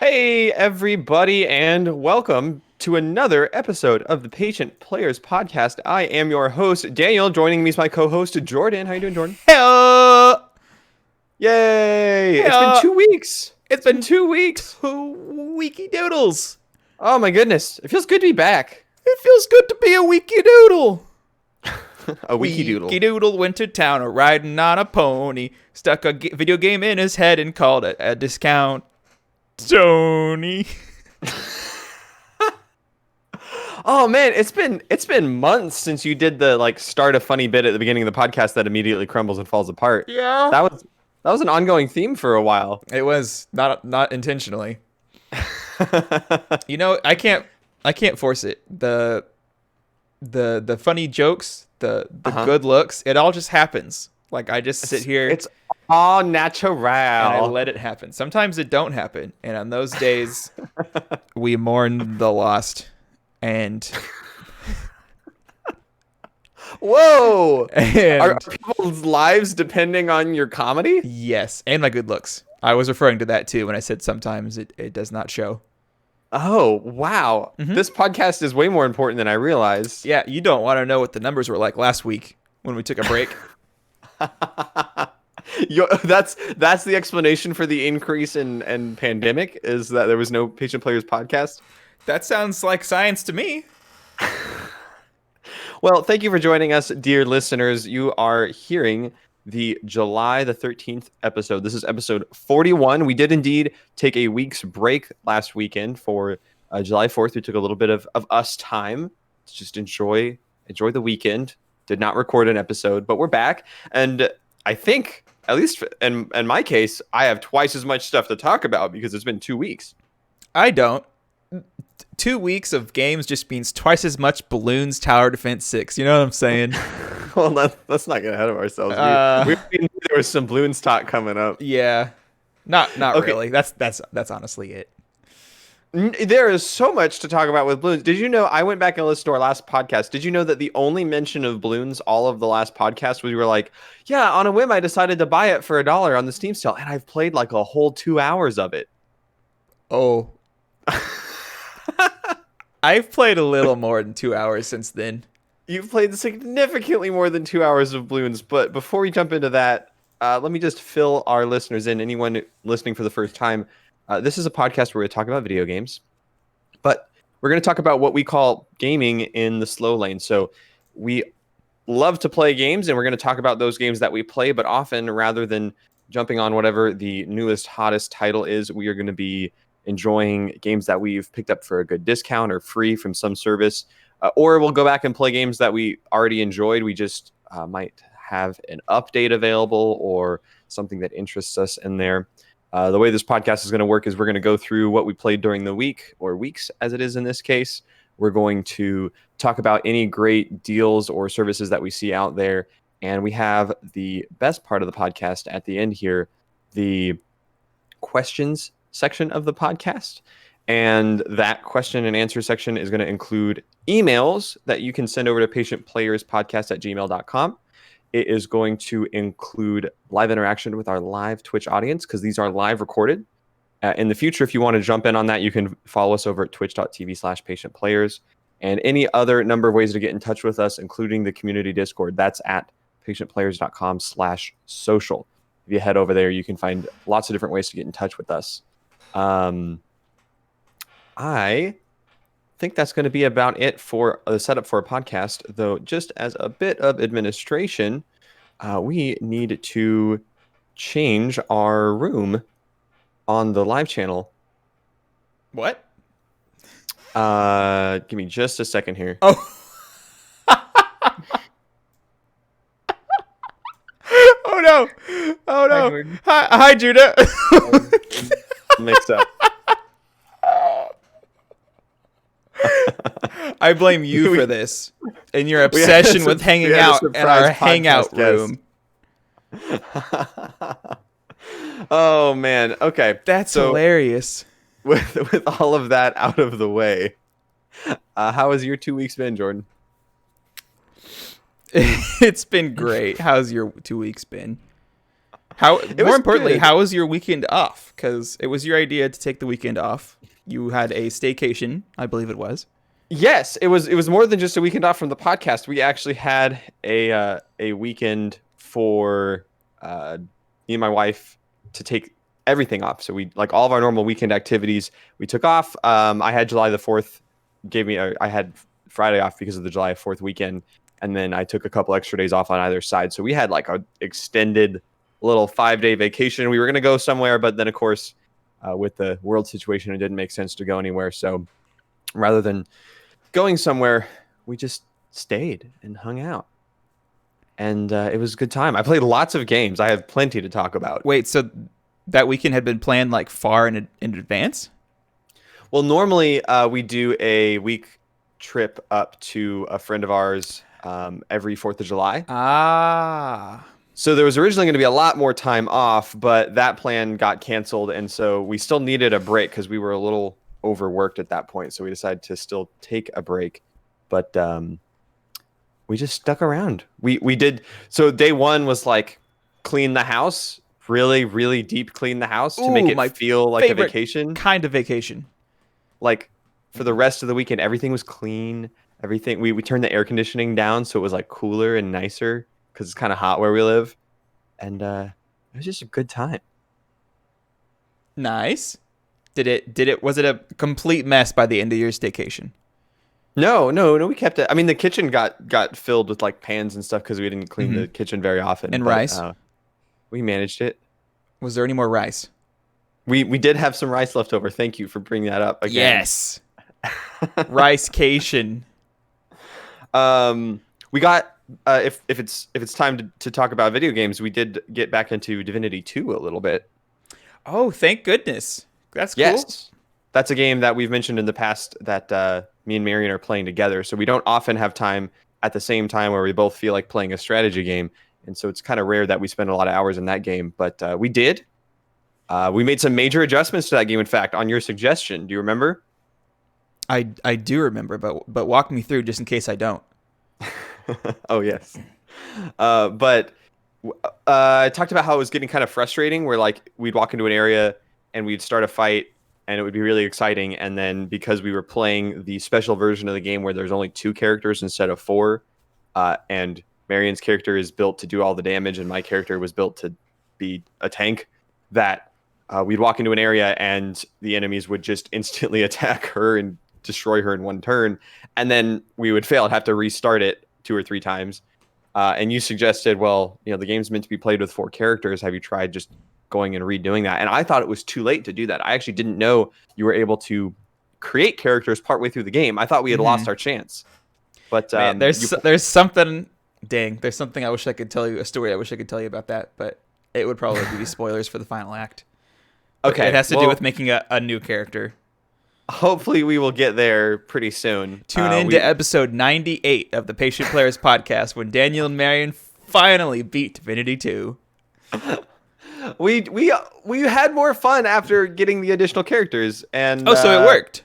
Hey, everybody, and welcome to another episode of the Patient Players Podcast. I am your host, Daniel. Joining me is my co-host, Jordan. How you doing, Jordan? Hello. Yay! It's been Hello. 2 weeks. It's It's been been 2 weeks. 2 weeky doodles. Oh my goodness, it feels good to be back. It feels good to be a weeky doodle. A wiki doodle. Weeky doodle went to town riding on a pony. Stuck a video game in his head and called it a discount. Tony. Oh man, it's been months since you did the start a funny bit at the beginning of the podcast that immediately crumbles and falls apart. Yeah. That was an ongoing theme for a while. It was not intentionally. I can't force it. The funny jokes, the good looks, it all just happens. Like I just sit here. It's all natural. And I let it happen. Sometimes it don't happen. And on those days, we mourn the lost. And Whoa! and Are people's lives depending on your comedy? yes, and my good looks. I was referring to that too when I said sometimes it does not show. Oh, wow. This podcast is way more important than I realized. Yeah, you don't want to know what the numbers were like last week when we took a break. That's the explanation for the increase in pandemic is that there was no Patient Players podcast. That sounds like science to me. Well, thank you for joining us, dear listeners. You are hearing the July the 13th episode. This is episode 41. We did indeed take a week's break last weekend for July 4th. We took a little bit of us time to just enjoy the weekend. Did not record an episode, but we're back. And I think, at least in my case, I have twice as much stuff to talk about because it's been 2 weeks. I don't. 2 weeks of games just means twice as much Bloons Tower Defense 6. You know what I'm saying? Well, let's not get ahead of ourselves. We knew there was some Bloons talk coming up. Yeah. Not Okay. really. That's honestly it. There is so much to talk about with Bloons. Did you know, I went back and listened to our last podcast. Did you know that the only mention of Bloons all of the last podcast was you were like, yeah, on a whim, I decided to buy it for $1 on the Steam sale. And I've played like a whole 2 hours of it. Oh. I've played a little more than 2 hours since then. You've played significantly more than 2 hours of Bloons. But before we jump into that, let me just fill our listeners in. Anyone listening for the first time, this is a podcast where we talk about video games. But we're going to talk about what we call gaming in the slow lane. So we love to play games, and we're going to talk about those games that we play. But often, rather than jumping on whatever the newest, hottest title is, we are going to be enjoying games that we've picked up for a good discount or free from some service. Or we'll go back and play games that we already enjoyed. We just might have an update available or something that interests us in there. The way this podcast is going to work is we're going to go through what we played during the week, or weeks as it is in this case. We're going to talk about any great deals or services that we see out there. And we have the best part of the podcast at the end here, the questions section of the podcast. And that question and answer section is going to include emails that you can send over to patientplayerspodcast@gmail.com. It is going to include live interaction with our live Twitch audience because these are live recorded. In the future, if you want to jump in on that, you can follow us over at twitch.tv/patientplayers. And any other number of ways to get in touch with us, including the community Discord, that's at patientplayers.com/social. If you head over there, you can find lots of different ways to get in touch with us. I think that's going to be about it for the setup for a podcast, though just as a bit of administration, we need to change our room on the live channel. What? Give me just a second here. Oh. Oh no. Oh no. Hi Judah. Mixed up. I blame you for this and your obsession with hanging out in our hangout room. Oh man. Okay. That's hilarious. With all of that out of the way, how has your 2 weeks been, Jordan? It's been great. How's your 2 weeks been? How It more was importantly, good. how was your weekend off? Because it was your idea to take the weekend off. You had a staycation, I believe it was. Yes, it was. It was more than just a weekend off from the podcast. We actually had a weekend for me and my wife to take everything off. So we like all of our normal weekend activities. We took off. I had July the 4th. I had Friday off because of the July 4th weekend, and then I took a couple extra days off on either side. So we had like a extended little 5-day vacation. We were gonna go somewhere, but then of course, with the world situation, it didn't make sense to go anywhere. So rather than going somewhere, we just stayed and hung out, and it was a good time. I played lots of games. I have plenty to talk about. Wait, so that weekend had been planned like far in advance? Well, normally we do a week trip up to a friend of ours every 4th of July. Ah. So there was originally going to be a lot more time off, but that plan got canceled, and so we still needed a break because we were a little overworked at that point. So we decided to still take a break, but we just stuck around. We did. So day one was like clean the house, really really deep clean the house to make Ooh, it my feel like a favorite vacation. kind of vacation. Like for the rest of the weekend, everything was clean. Everything we turned the air conditioning down so it was like cooler and nicer because it's kind of hot where we live, and it was just a good time. Nice. Was it a complete mess by the end of your staycation? No, we kept it. I mean, the kitchen got filled with like pans and stuff because we didn't clean Mm-hmm. the kitchen very often. And But rice? we managed it. Was there any more rice? We did have some rice left over. Thank you for bringing that up again. Yes. Ricecation. We got if it's time to talk about video games, we did get back into Divinity 2 a little bit. Oh, thank goodness. That's cool. Yes. That's a game that we've mentioned in the past that me and Marion are playing together. So we don't often have time at the same time where we both feel like playing a strategy game. And so it's kind of rare that we spend a lot of hours in that game. But we did. We made some major adjustments to that game, in fact, on your suggestion. Do you remember? I do remember, but walk me through just in case I don't. Oh, yes. But I talked about how it was getting kind of frustrating where like we'd walk into an area and we'd start a fight and it would be really exciting. And then because we were playing the special version of the game where there's only 2 characters instead of 4, and Marion's character is built to do all the damage and my character was built to be a tank, that we'd walk into an area and the enemies would just instantly attack her and destroy her in one turn. And then we would fail and have to restart it 2 or 3 times. And you suggested, well, the game's meant to be played with 4 characters. Have you tried just going and redoing that? And I thought it was too late to do that. I actually didn't know you were able to create characters partway through the game. I thought we had lost our chance. But Man, there's something. Dang, there's something I wish I could tell you. A story I wish I could tell you about that, but it would probably be spoilers for the final act. But okay, it has to do with making a new character. Hopefully, we will get there pretty soon. Tune in to episode 98 of the Patient Players podcast when Daniel and Marion finally beat Divinity 2. We had more fun after getting the additional characters, and so it worked.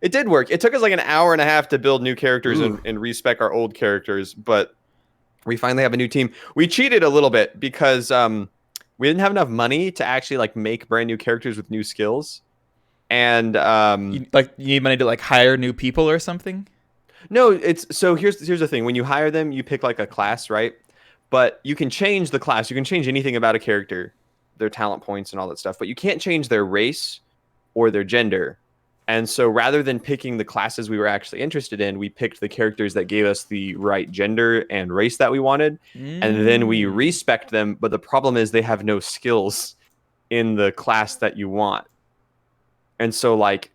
It did work. It took us like an hour and a half to build new characters and respec our old characters, but we finally have a new team. We cheated a little bit because we didn't have enough money to actually like make brand new characters with new skills. And you need money to like hire new people or something? No, here's the thing. When you hire them, you pick like a class, right? But you can change the class. You can change anything about a character, their talent points and all that stuff, but you can't change their race or their gender. And so rather than picking the classes we were actually interested in, we picked the characters that gave us the right gender and race that we wanted. And then we respect them. But the problem is they have no skills in the class that you want. And so like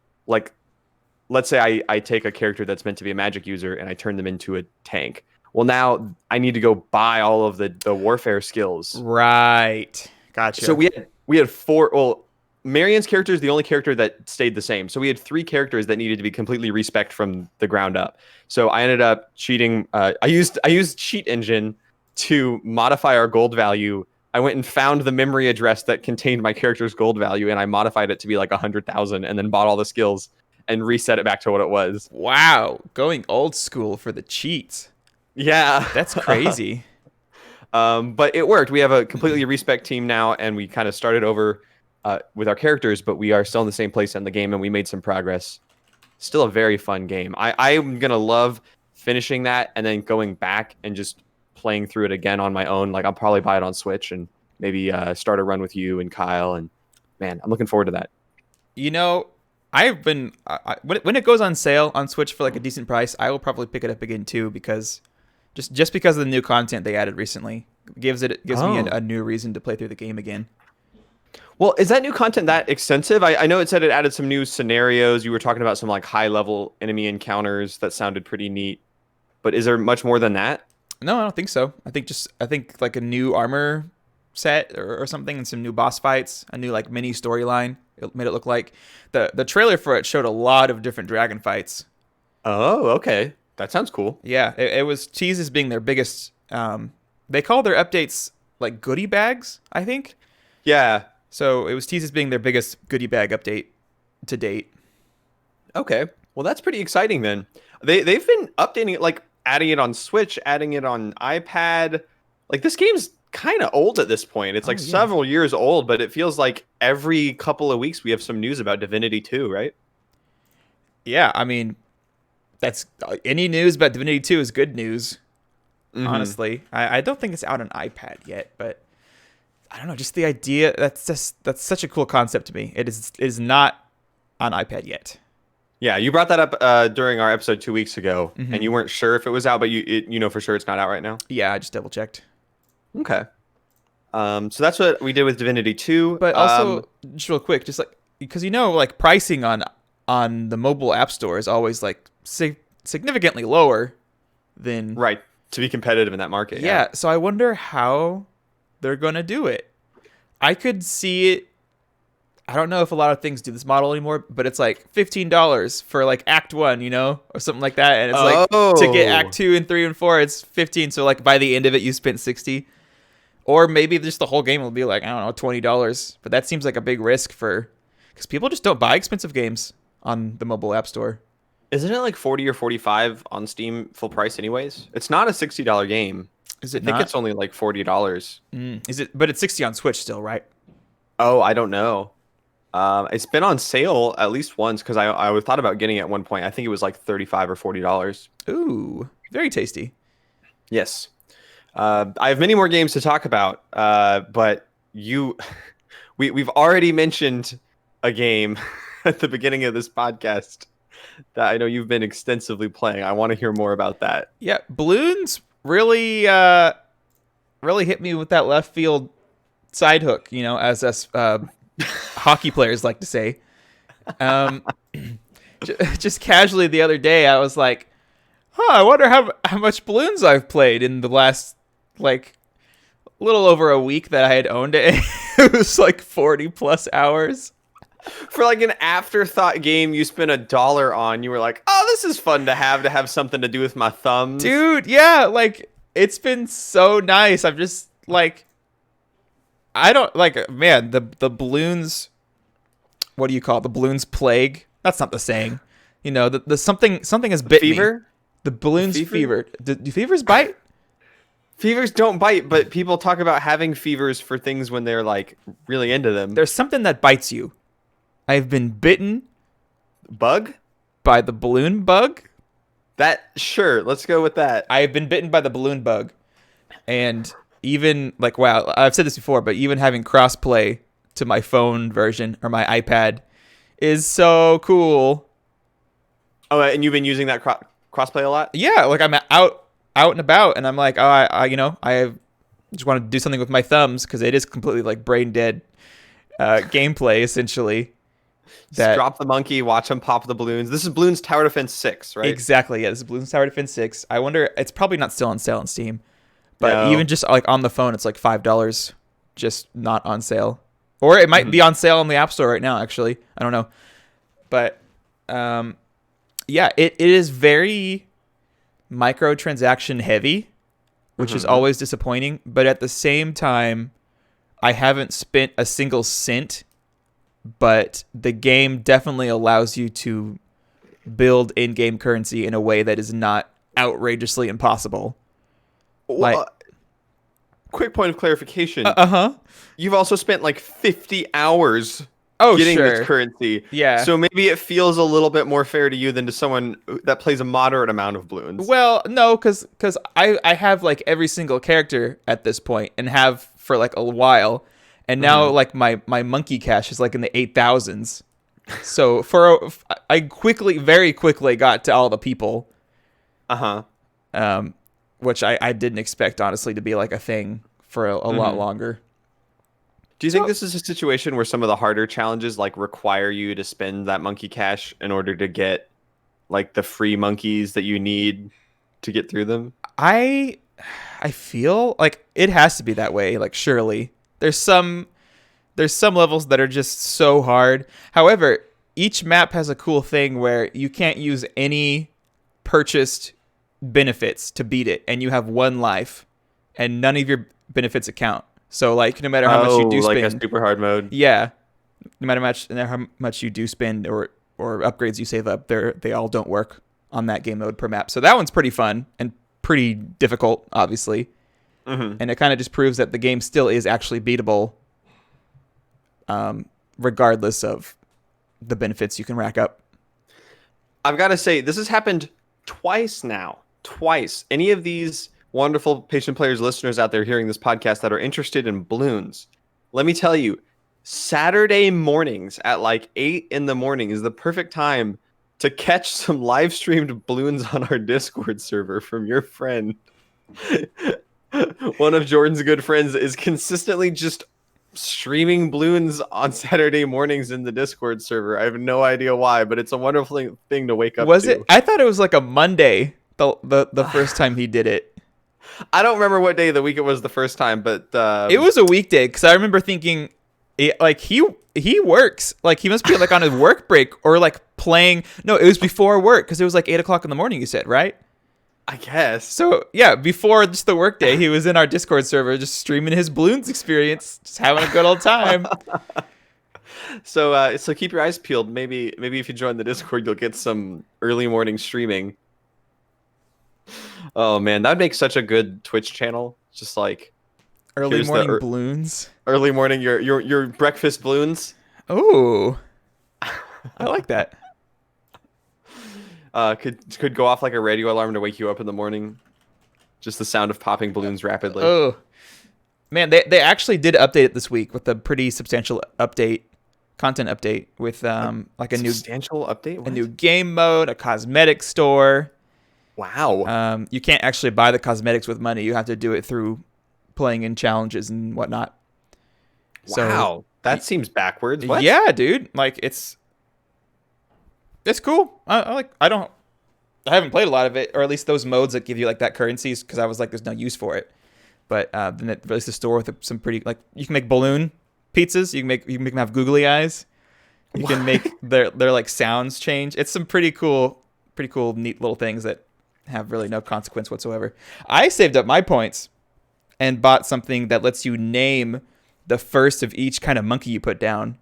let's say I take a character that's meant to be a magic user and I turn them into a tank. Well, now I need to go buy all of the warfare skills. Right. Gotcha. So we had 4. Well, Marion's character is the only character that stayed the same. So we had 3 characters that needed to be completely respect from the ground up. So I ended up cheating. I used Cheat Engine to modify our gold value. I went and found the memory address that contained my character's gold value, and I modified it to be like 100,000, and then bought all the skills and reset it back to what it was. Wow, going old school for the cheats. Yeah, That's crazy. But it worked. We have a completely respec team now, and we kind of started over with our characters, but we are still in the same place in the game, and we made some progress. Still a very fun game. I'm gonna love finishing that and then going back and just playing through it again on my own. Like I'll probably buy it on Switch and maybe start a run with you and Kyle. And man, I'm looking forward to that. You know, I've been when it goes on sale on Switch for like a decent price, I will probably pick it up again too because just because of the new content they added recently gives me a new reason to play through the game again. Well, is that new content that extensive? I know it said it added some new scenarios. You were talking about some like high level enemy encounters that sounded pretty neat. But is there much more than that? No, I don't think so. I think like a new armor set or something, and some new boss fights, a new like mini storyline. It made it look like the trailer for it showed a lot of different dragon fights. Oh, okay, that sounds cool. Yeah, it was teased as being their biggest. They call their updates like goodie bags, I think. Yeah. So it was teased as being their biggest goodie bag update to date. Okay, well that's pretty exciting then. They've been updating it, like adding it on Switch, adding it on iPad. Like this game's kind of old at this point. It's like several years old, but it feels like every couple of weeks we have some news about Divinity 2, right? Yeah, I mean, that's any news about Divinity 2 is good news. Mm-hmm. Honestly, I don't think it's out on iPad yet, but I don't know. Just the idea that's such a cool concept to me. It is not on iPad yet. Yeah, you brought that up during our episode 2 weeks ago, mm-hmm. and you weren't sure if it was out, but you know for sure it's not out right now. Yeah, I just double checked. Okay. So that's what we did with Divinity 2. But also, just real quick, just like because like pricing on the mobile app store is always like significantly lower than right to be competitive in that market. Yeah. So I wonder how they're gonna do it. I could see it. I don't know if a lot of things do this model anymore, but it's like $15 for like Act 1, or something like that. And it's like to get Act 2 and 3 and 4, it's 15. So like by the end of it, you spent 60. Or maybe just the whole game will be like, I don't know, $20. But that seems like a big risk because people just don't buy expensive games on the mobile app store. Isn't it like 40 or 45 on Steam full price anyways? It's not a $60 game. Is it I think it's only like $40. Is it? But it's 60 on Switch still, right? Oh, I don't know. It's been on sale at least once because I thought about getting it at one point. I think it was like $35 or $40. Ooh, very tasty. Yes. I have many more games to talk about, but we've already mentioned a game at the beginning of this podcast that I know you've been extensively playing. I want to hear more about that. Yeah, Bloons really hit me with that left field side hook, as us hockey players like to say. Just casually the other day, I was like, I wonder how much Bloons I've played in the last, like, little over a week that I had owned it. It was like 40 plus hours. For like an afterthought game you spent $1 on, you were like, oh, this is fun to have something to do with my thumbs. Dude, yeah, like, it's been so nice. I'm just, like, I don't, like, man, the Bloons, what do you call it? The Bloons plague? That's not the saying. The something has bitten fever? Me. The Bloons fever. Do fevers bite? Fevers don't bite, but people talk about having fevers for things when they're like really into them. There's something that bites you. I've been bitten. Bug? By the balloon bug? Sure, let's go with that. I have been bitten by the balloon bug. And even, like, wow, I've said this before, but even having crossplay to my phone version or my iPad is so cool. Oh, and you've been using that crossplay a lot? Yeah, like I'm out and about, and I'm like, I just want to do something with my thumbs because it is completely like brain dead gameplay essentially. Just drop the monkey, watch him pop the balloons. This is Bloons Tower Defense 6, right? Exactly. Yeah, this is Bloons Tower Defense 6. I wonder, it's probably not still on sale on Steam, but even just like on the phone, it's like $5, just not on sale, or it might be on sale on the App Store right now. Actually, I don't know, but yeah, it is very microtransaction heavy, which is always disappointing. But at the same time, I haven't spent a single cent, but the game definitely allows you to build in-game currency in a way that is not outrageously impossible. quick point of clarification. Uh-huh. You've also spent like 50 hours Oh, getting this sure. currency. Yeah. So maybe it feels a little bit more fair to you than to someone that plays a moderate amount of Bloons. Well, no, because I have like every single character at this point and have for like a while, and now like my monkey cash is like in the 8,000s. So I very quickly got to all the people, Uh-huh. which I didn't expect honestly to be like a thing for a lot longer. Do you think this is a situation where some of the harder challenges like require you to spend that monkey cash in order to get like the free monkeys that you need to get through them? I feel like it has to be that way. Like surely there's some levels that are just so hard. However, each map has a cool thing where you can't use any purchased benefits to beat it, and you have one life, and none of your benefits account. So like no matter how much you do like spend, a super hard mode. yeah, no matter how much you do spend or upgrades you save up, they all don't work on that game mode per map. So that one's pretty fun and pretty difficult, obviously. And it kind of just proves that the game still is actually beatable, regardless of the benefits you can rack up. I've got to say, this has happened twice now. Twice. Any of these wonderful patient players listeners out there hearing this podcast that are interested in Bloons, let me tell you, Saturday mornings at like 8 in the morning is the perfect time to catch some live streamed Bloons on our Discord server from your friend. One of Jordan's good friends is consistently just streaming Bloons on Saturday mornings in the Discord server. I have no idea why, but it's a wonderful thing to wake up to. Was it? I thought it was like a Monday, the first time he did it. I don't remember what day of the week it was the first time, but it was a weekday because I remember thinking, like he works, like he must be like on his work break or like playing. No, it was before work because it was like 8 o'clock in the morning. You said, right? I guess. So yeah, before just the workday, he was in our Discord server just streaming his Bloons experience, just having a good old time. So keep your eyes peeled. Maybe if you join the Discord, you'll get some early morning streaming. Oh man, that'd make such a good Twitch channel. Just like early morning Bloons. Early morning, your breakfast Bloons. Oh, I like that. Could go off like a radio alarm to wake you up in the morning. Just the sound of popping balloons rapidly. Oh, man, they actually did update it this week with a pretty substantial content update with like a substantial update, a new game mode, a cosmetic store. Wow. You can't actually buy the cosmetics with money. You have to do it through playing in challenges and whatnot. Wow, so, that seems backwards. What? Yeah, dude. Like it's cool. I haven't played a lot of it, or at least those modes that give you like that currencies, because I was like, there's no use for it. But then it released a store with some pretty, like, you can make balloon pizzas. You can make them have googly eyes. You can make their like sounds change. It's some pretty cool, neat little things that have really no consequence whatsoever. I saved up my points and bought something that lets you name the first of each kind of monkey you put down.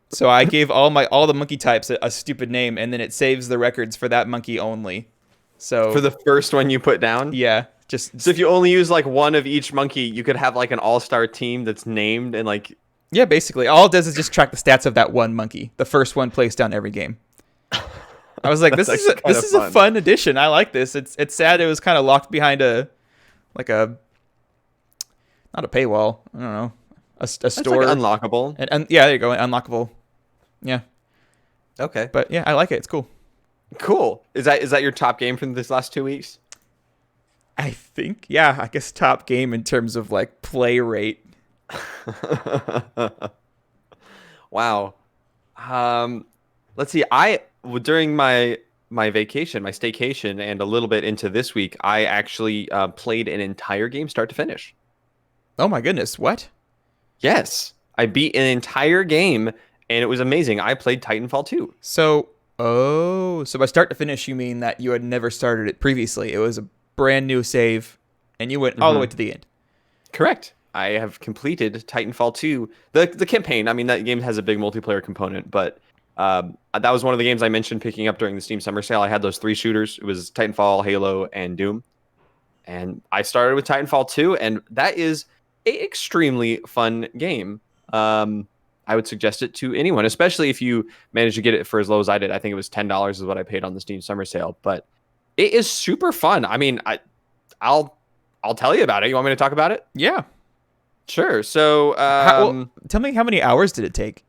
So I gave all the monkey types a stupid name, and then it saves the records for that monkey only. So for the first one you put down? Yeah. So if you only use like one of each monkey, you could have like an all-star team that's named and like... Yeah, basically. All it does is just track the stats of that one monkey. The first one placed down every game. I was like, this is a fun addition. I like this. It's sad it was kind of locked behind not a paywall. I don't know. A store. Like unlockable. And yeah, there you go. Unlockable. Yeah. Okay. But yeah, I like it. It's cool. Cool. Is that your top game from this last 2 weeks? I think, yeah. I guess top game in terms of like play rate. Wow. Let's see. During my vacation, my staycation, and a little bit into this week, I actually played an entire game start to finish. Oh my goodness! What? Yes, I beat an entire game, and it was amazing. I played Titanfall 2. So by start to finish, you mean that you had never started it previously? It was a brand new save, and you went all the way to the end. Correct. I have completed Titanfall 2, the campaign. I mean, that game has a big multiplayer component, but that was one of the games I mentioned picking up during the Steam Summer Sale. I had those 3 shooters. It was Titanfall, Halo, and Doom. And I started with Titanfall 2, and that is an extremely fun game. I would suggest it to anyone, especially if you manage to get it for as low as I did. I think it was $10 is what I paid on the Steam Summer Sale, but it is super fun. I mean, I'll tell you about it. You want me to talk about it? Yeah. Sure. So, tell me, how many hours did it take?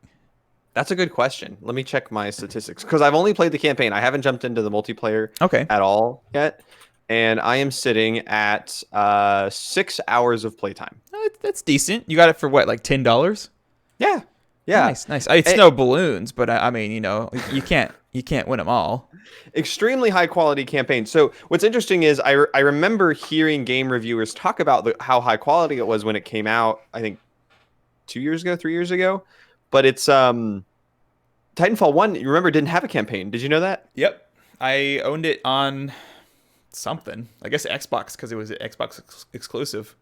That's a good question. Let me check my statistics because I've only played the campaign. I haven't jumped into the multiplayer at all yet. And I am sitting at 6 hours of playtime. That's decent. You got it for what, like $10? Yeah. Yeah. Nice. It's no Bloons, but I mean, you can't win them all. Extremely high quality campaign. So what's interesting is I remember hearing game reviewers talk about how high quality it was when it came out, I think 3 years ago. But it's Titanfall 1, you remember, didn't have a campaign. Did you know that? Yep. I owned it on something. I guess Xbox, because it was an Xbox exclusive.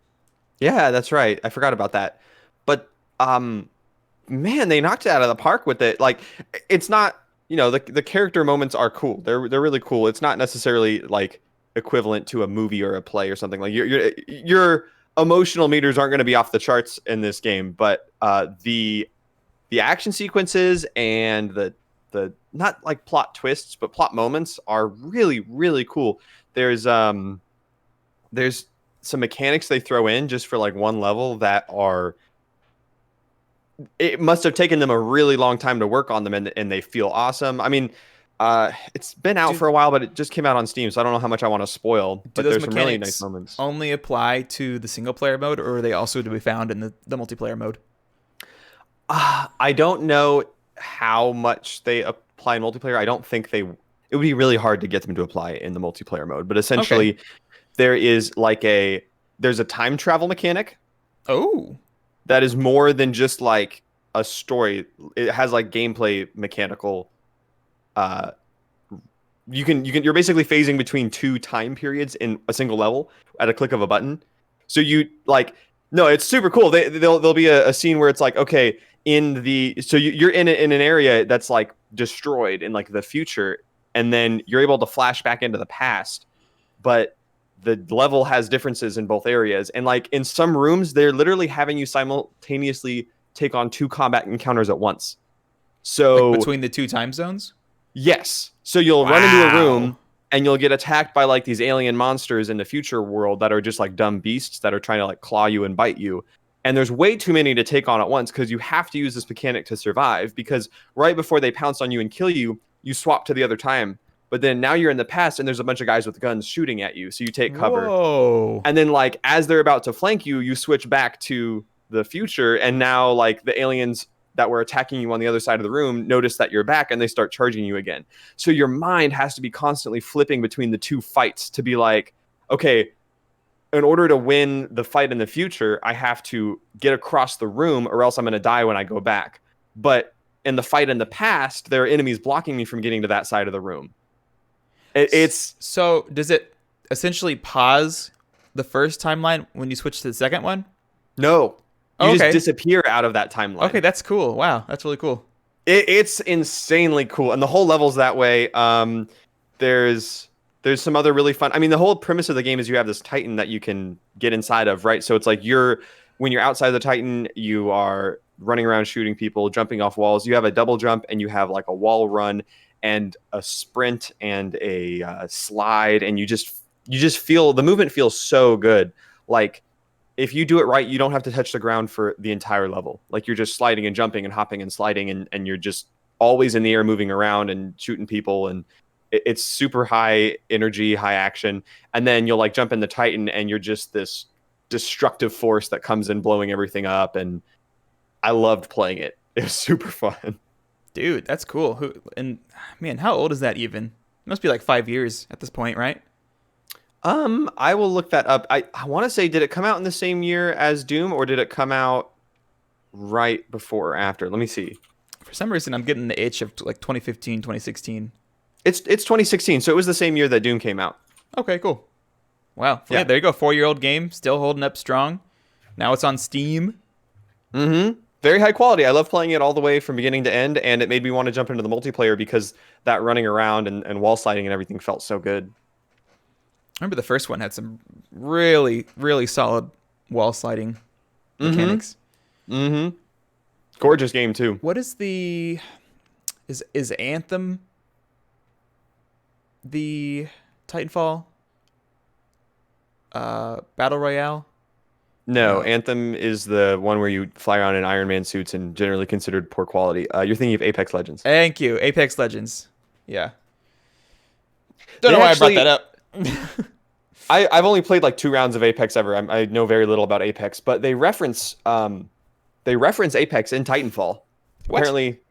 Yeah, that's right. I forgot about that. But man, they knocked it out of the park with it. Like, it's not, the character moments are cool. They're really cool. It's not necessarily like equivalent to a movie or a play or something. Like your emotional meters aren't going to be off the charts in this game, but the action sequences and the not like plot twists, but plot moments are really, really cool. There's some mechanics they throw in just for like one level that are, it must have taken them a really long time to work on them, and they feel awesome. I mean, it's been out for a while, but it just came out on Steam, so I don't know how much I want to spoil. But there's some really nice moments. Only apply to the single player mode, or are they also to be found in the multiplayer mode? I don't know how much they apply in multiplayer. I don't think it would be really hard to get them to apply in the multiplayer mode. But essentially, there is there's a time travel mechanic. Oh. That is more than just like a story. It has like gameplay mechanical. You're basically phasing between two time periods in a single level at a click of a button. So no, it's super cool. There'll be a scene where it's like, okay, you're in an area that's like destroyed in like the future, and then you're able to flash back into the past, but the level has differences in both areas. And like in some rooms, they're literally having you simultaneously take on 2 combat encounters at once. So like between the 2 time zones? Yes. So you'll run into a room and you'll get attacked by like these alien monsters in the future world that are just like dumb beasts that are trying to like claw you and bite you. And there's way too many to take on at once because you have to use this mechanic to survive, because right before they pounce on you and kill you, you swap to the other time. But then now you're in the past and there's a bunch of guys with guns shooting at you. So you take cover. Whoa. And then like as they're about to flank you, you switch back to the future. And now like the aliens that were attacking you on the other side of the room notice that you're back and they start charging you again. So your mind has to be constantly flipping between the two fights to be like, okay, in order to win the fight in the future, I have to get across the room or else I'm going to die when I go back. But in the fight in the past, there are enemies blocking me from getting to that side of the room. So does it essentially pause the first timeline when you switch to the second one? No. You just disappear out of that timeline. Okay, that's cool. Wow, that's really cool. It's insanely cool. And the whole level's that way. There's some other really fun. I mean, the whole premise of the game is you have this Titan that you can get inside of, right? So it's like when you're outside the Titan, you are running around shooting people, jumping off walls. You have a double jump and you have like a wall run and a sprint and a slide, and you just feel the movement feels so good. Like if you do it right, you don't have to touch the ground for the entire level. Like you're just sliding and jumping and hopping and sliding, and you're just always in the air moving around and shooting people, and it's super high energy, high action. And then you'll like jump in the Titan and you're just this destructive force that comes in blowing everything up, and I loved playing it. It was super fun. Dude, that's cool. And man, how old is that even? It must be like 5 years at this point, right? I will look that up. I want to say, did it come out in the same year as Doom, or did it come out right before or after? Let me see. For some reason, I'm getting the itch of like 2015, 2016. It's 2016, so it was the same year that Doom came out. Okay, cool. Wow. Yeah, there you go. 4-year-old game, still holding up strong. Now it's on Steam. Mm-hmm. Very high quality. I love playing it all the way from beginning to end, and it made me want to jump into the multiplayer because that running around and wall sliding and everything felt so good. remember the first one had some really, really solid wall sliding mechanics. Mm-hmm. Gorgeous game too. What is the is Anthem the Titanfall battle royale? No, Anthem is the one where you fly around in Iron Man suits and generally considered poor quality. You're thinking of Apex Legends. Thank you, Apex Legends. Yeah. Don't know why I brought that up. I've only played like 2 rounds of Apex ever. I know very little about Apex, but they reference Apex in Titanfall. What? Apparently,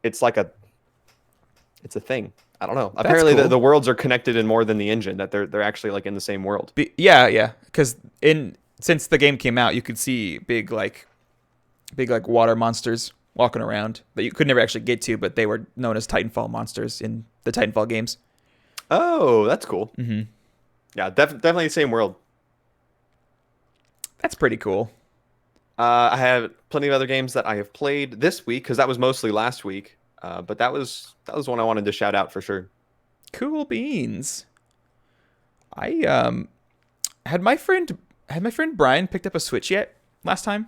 it's a thing. I don't know. That's Apparently, cool. the worlds are connected in more than the engine. That they're actually like in the same world. Yeah. Because since the game came out, you could see big water monsters walking around that you could never actually get to, but they were known as Titanfall monsters in the Titanfall games. Oh, that's cool. Mm-hmm. Yeah, definitely the same world. That's pretty cool. I have plenty of other games that I have played this week because that was mostly last week. But that was one I wanted to shout out for sure. Cool beans. I had my friend Brian picked up a Switch yet last time?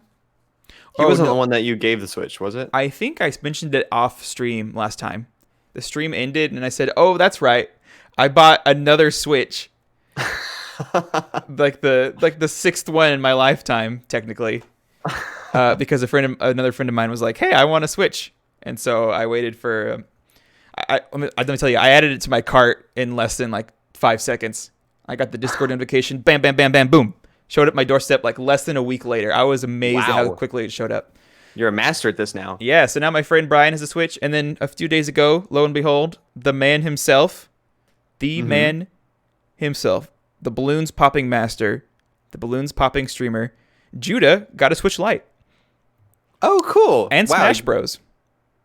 He wasn't the one that you gave the Switch, was it? I think I mentioned it off stream last time. The stream ended and I said, "Oh, that's right. I bought another Switch." like the 6th one in my lifetime, technically. Because another friend of mine was like, "Hey, I want a Switch." And so I waited for let me tell you, I added it to my cart in less than like 5 seconds. I got the Discord notification, bam, bam, bam, bam, boom. Showed up my doorstep like less than a week later. I was amazed at how quickly it showed up. You're a master at this now. Yeah, so now my friend Brian has a Switch, and then a few days ago, lo and behold, the man himself, the Bloons popping master, the Bloons popping streamer, Judah, got a Switch Lite. Oh, cool. And Smash Bros.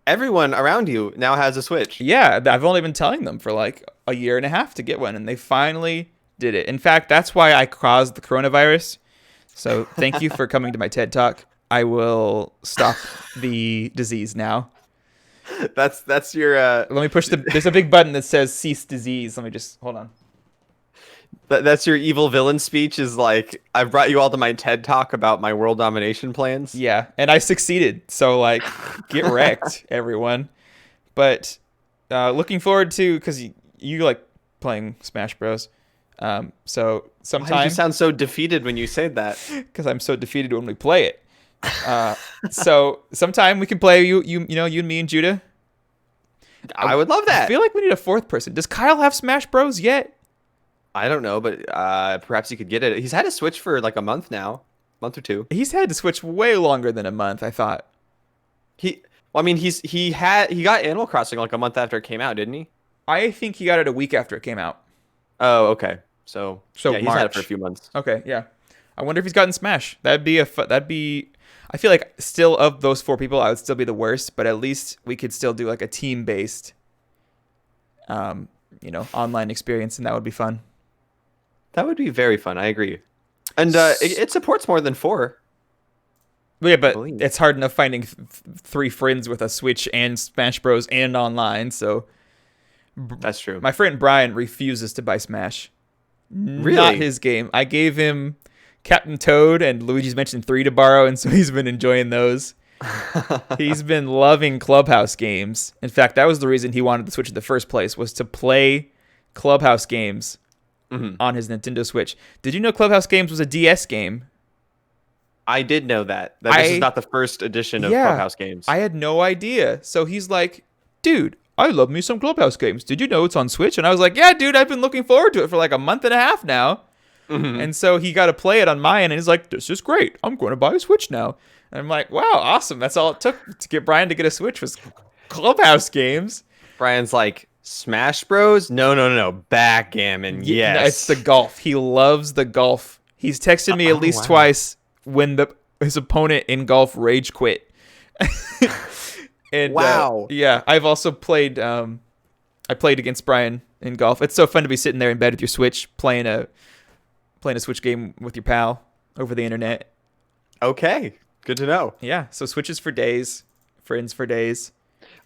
Everyone around you now has a Switch. Yeah, I've only been telling them for like a year and a half to get one, and they finally did it. In fact, that's why I caused the coronavirus. So thank you for coming to my TED Talk. I will stop the disease now. That's your... Let me push there's a big button that says cease disease. Let me just... Hold on. That's your evil villain speech is like, I've brought you all to my TED Talk about my world domination plans. Yeah, and I succeeded. So, like, get wrecked, everyone. But looking forward to... Because you like playing Smash Bros. So sometime... Why did you sound so defeated when you said that? Because I'm so defeated when we play it. So sometime we can play you and me and Judah. I would love that. I feel like we need a 4th person. Does Kyle have Smash Bros yet? I don't know, but perhaps he could get it. He's had a Switch for like a month now, month or 2. He's had to Switch way longer than a month, I thought. He got Animal Crossing like a month after it came out, didn't he? I think he got it a week after it came out. Oh, okay. So yeah, he's March. had it for a few months. Okay, yeah. I wonder if he's gotten Smash. That'd be. I feel like still of those 4 people, I would still be the worst, but at least we could still do like a team-based, online experience, and that would be fun. That would be very fun. I agree. And it supports more than 4. Yeah, but it's hard enough finding 3 friends with a Switch and Smash Bros. And online, so... That's true. My friend Brian refuses to buy Smash. Really? Not his game. I gave him Captain Toad and Luigi's Mansion 3 to borrow, and so he's been enjoying those. He's been loving Clubhouse games. In fact, that was the reason he wanted the Switch in the first place, was to play Clubhouse games on his Nintendo Switch. Did you know Clubhouse games was a DS game? I did know that. This is not the first edition of Clubhouse games. I had no idea. So he's like, dude, I love me some Clubhouse games. Did you know it's on Switch? And I was like, yeah, dude, I've been looking forward to it for like a month and a half now. And so he got to play it on mine, and he's like, this is great. I'm going to buy a Switch now. And I'm like, wow, awesome. That's all it took to get Brian to get a Switch was Clubhouse games. Brian's like, Smash Bros? No. Backgammon, yes. No, it's the golf. He loves the golf. He's texted me at least twice when his opponent in golf rage quit. And wow. Yeah, I've also played. I played against Brian in golf. It's so fun to be sitting there in bed with your Switch, playing a Switch game with your pal over the internet. Okay, good to know. Yeah, so Switches for days, friends for days.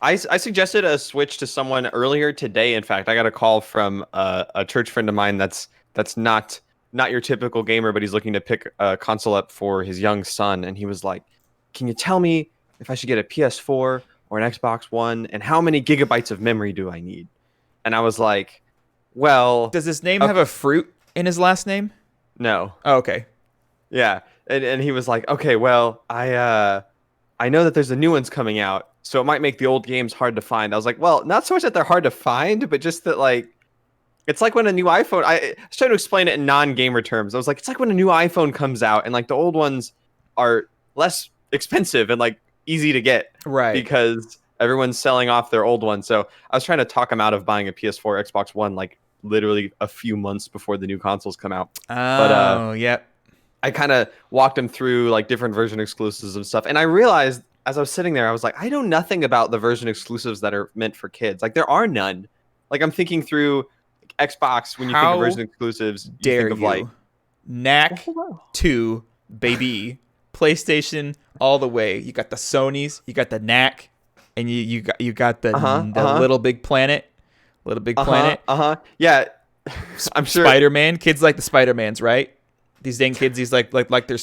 I suggested a Switch to someone earlier today. In fact, I got a call from a church friend of mine that's that's not your typical gamer, but he's looking to pick a console up for his young son. And he was like, "Can you tell me if I should get a PS4 or an Xbox One, and how many gigabytes of memory do I need?" And I was like, "Well, Does his name have a fruit in his last name? no." Oh, okay. Yeah, and he was like, "Okay, well, I know that there's the new ones coming out, so it might make the old games hard to find." I was like, "Well, not so much that they're hard to find, but just that like it's like when a new iPhone." I was trying to explain it in non-gamer terms. I was like, "It's like when a new iPhone comes out, and like the old ones are less expensive and like easy to get, Right. because everyone's selling off their old ones." So I was trying to talk him out of buying a PS4, Xbox One, like literally a few months before the new consoles come out. But Oh, yep. I kind of walked him through like different version exclusives and stuff. And I realized as I was sitting there, I was like, I know nothing about the version exclusives that are meant for kids. Like there are none. Like I'm thinking through like, Xbox, when you think of How version exclusives, you dare think of you? like Knack oh, wow. 2, baby. PlayStation all the way. You got the Sonys, you got the Knack, and you got the Little Big Planet. Little Big Planet. Yeah. I'm sure Spider-Man. Kids like the Spider-Mans, right? These dang kids, these like they're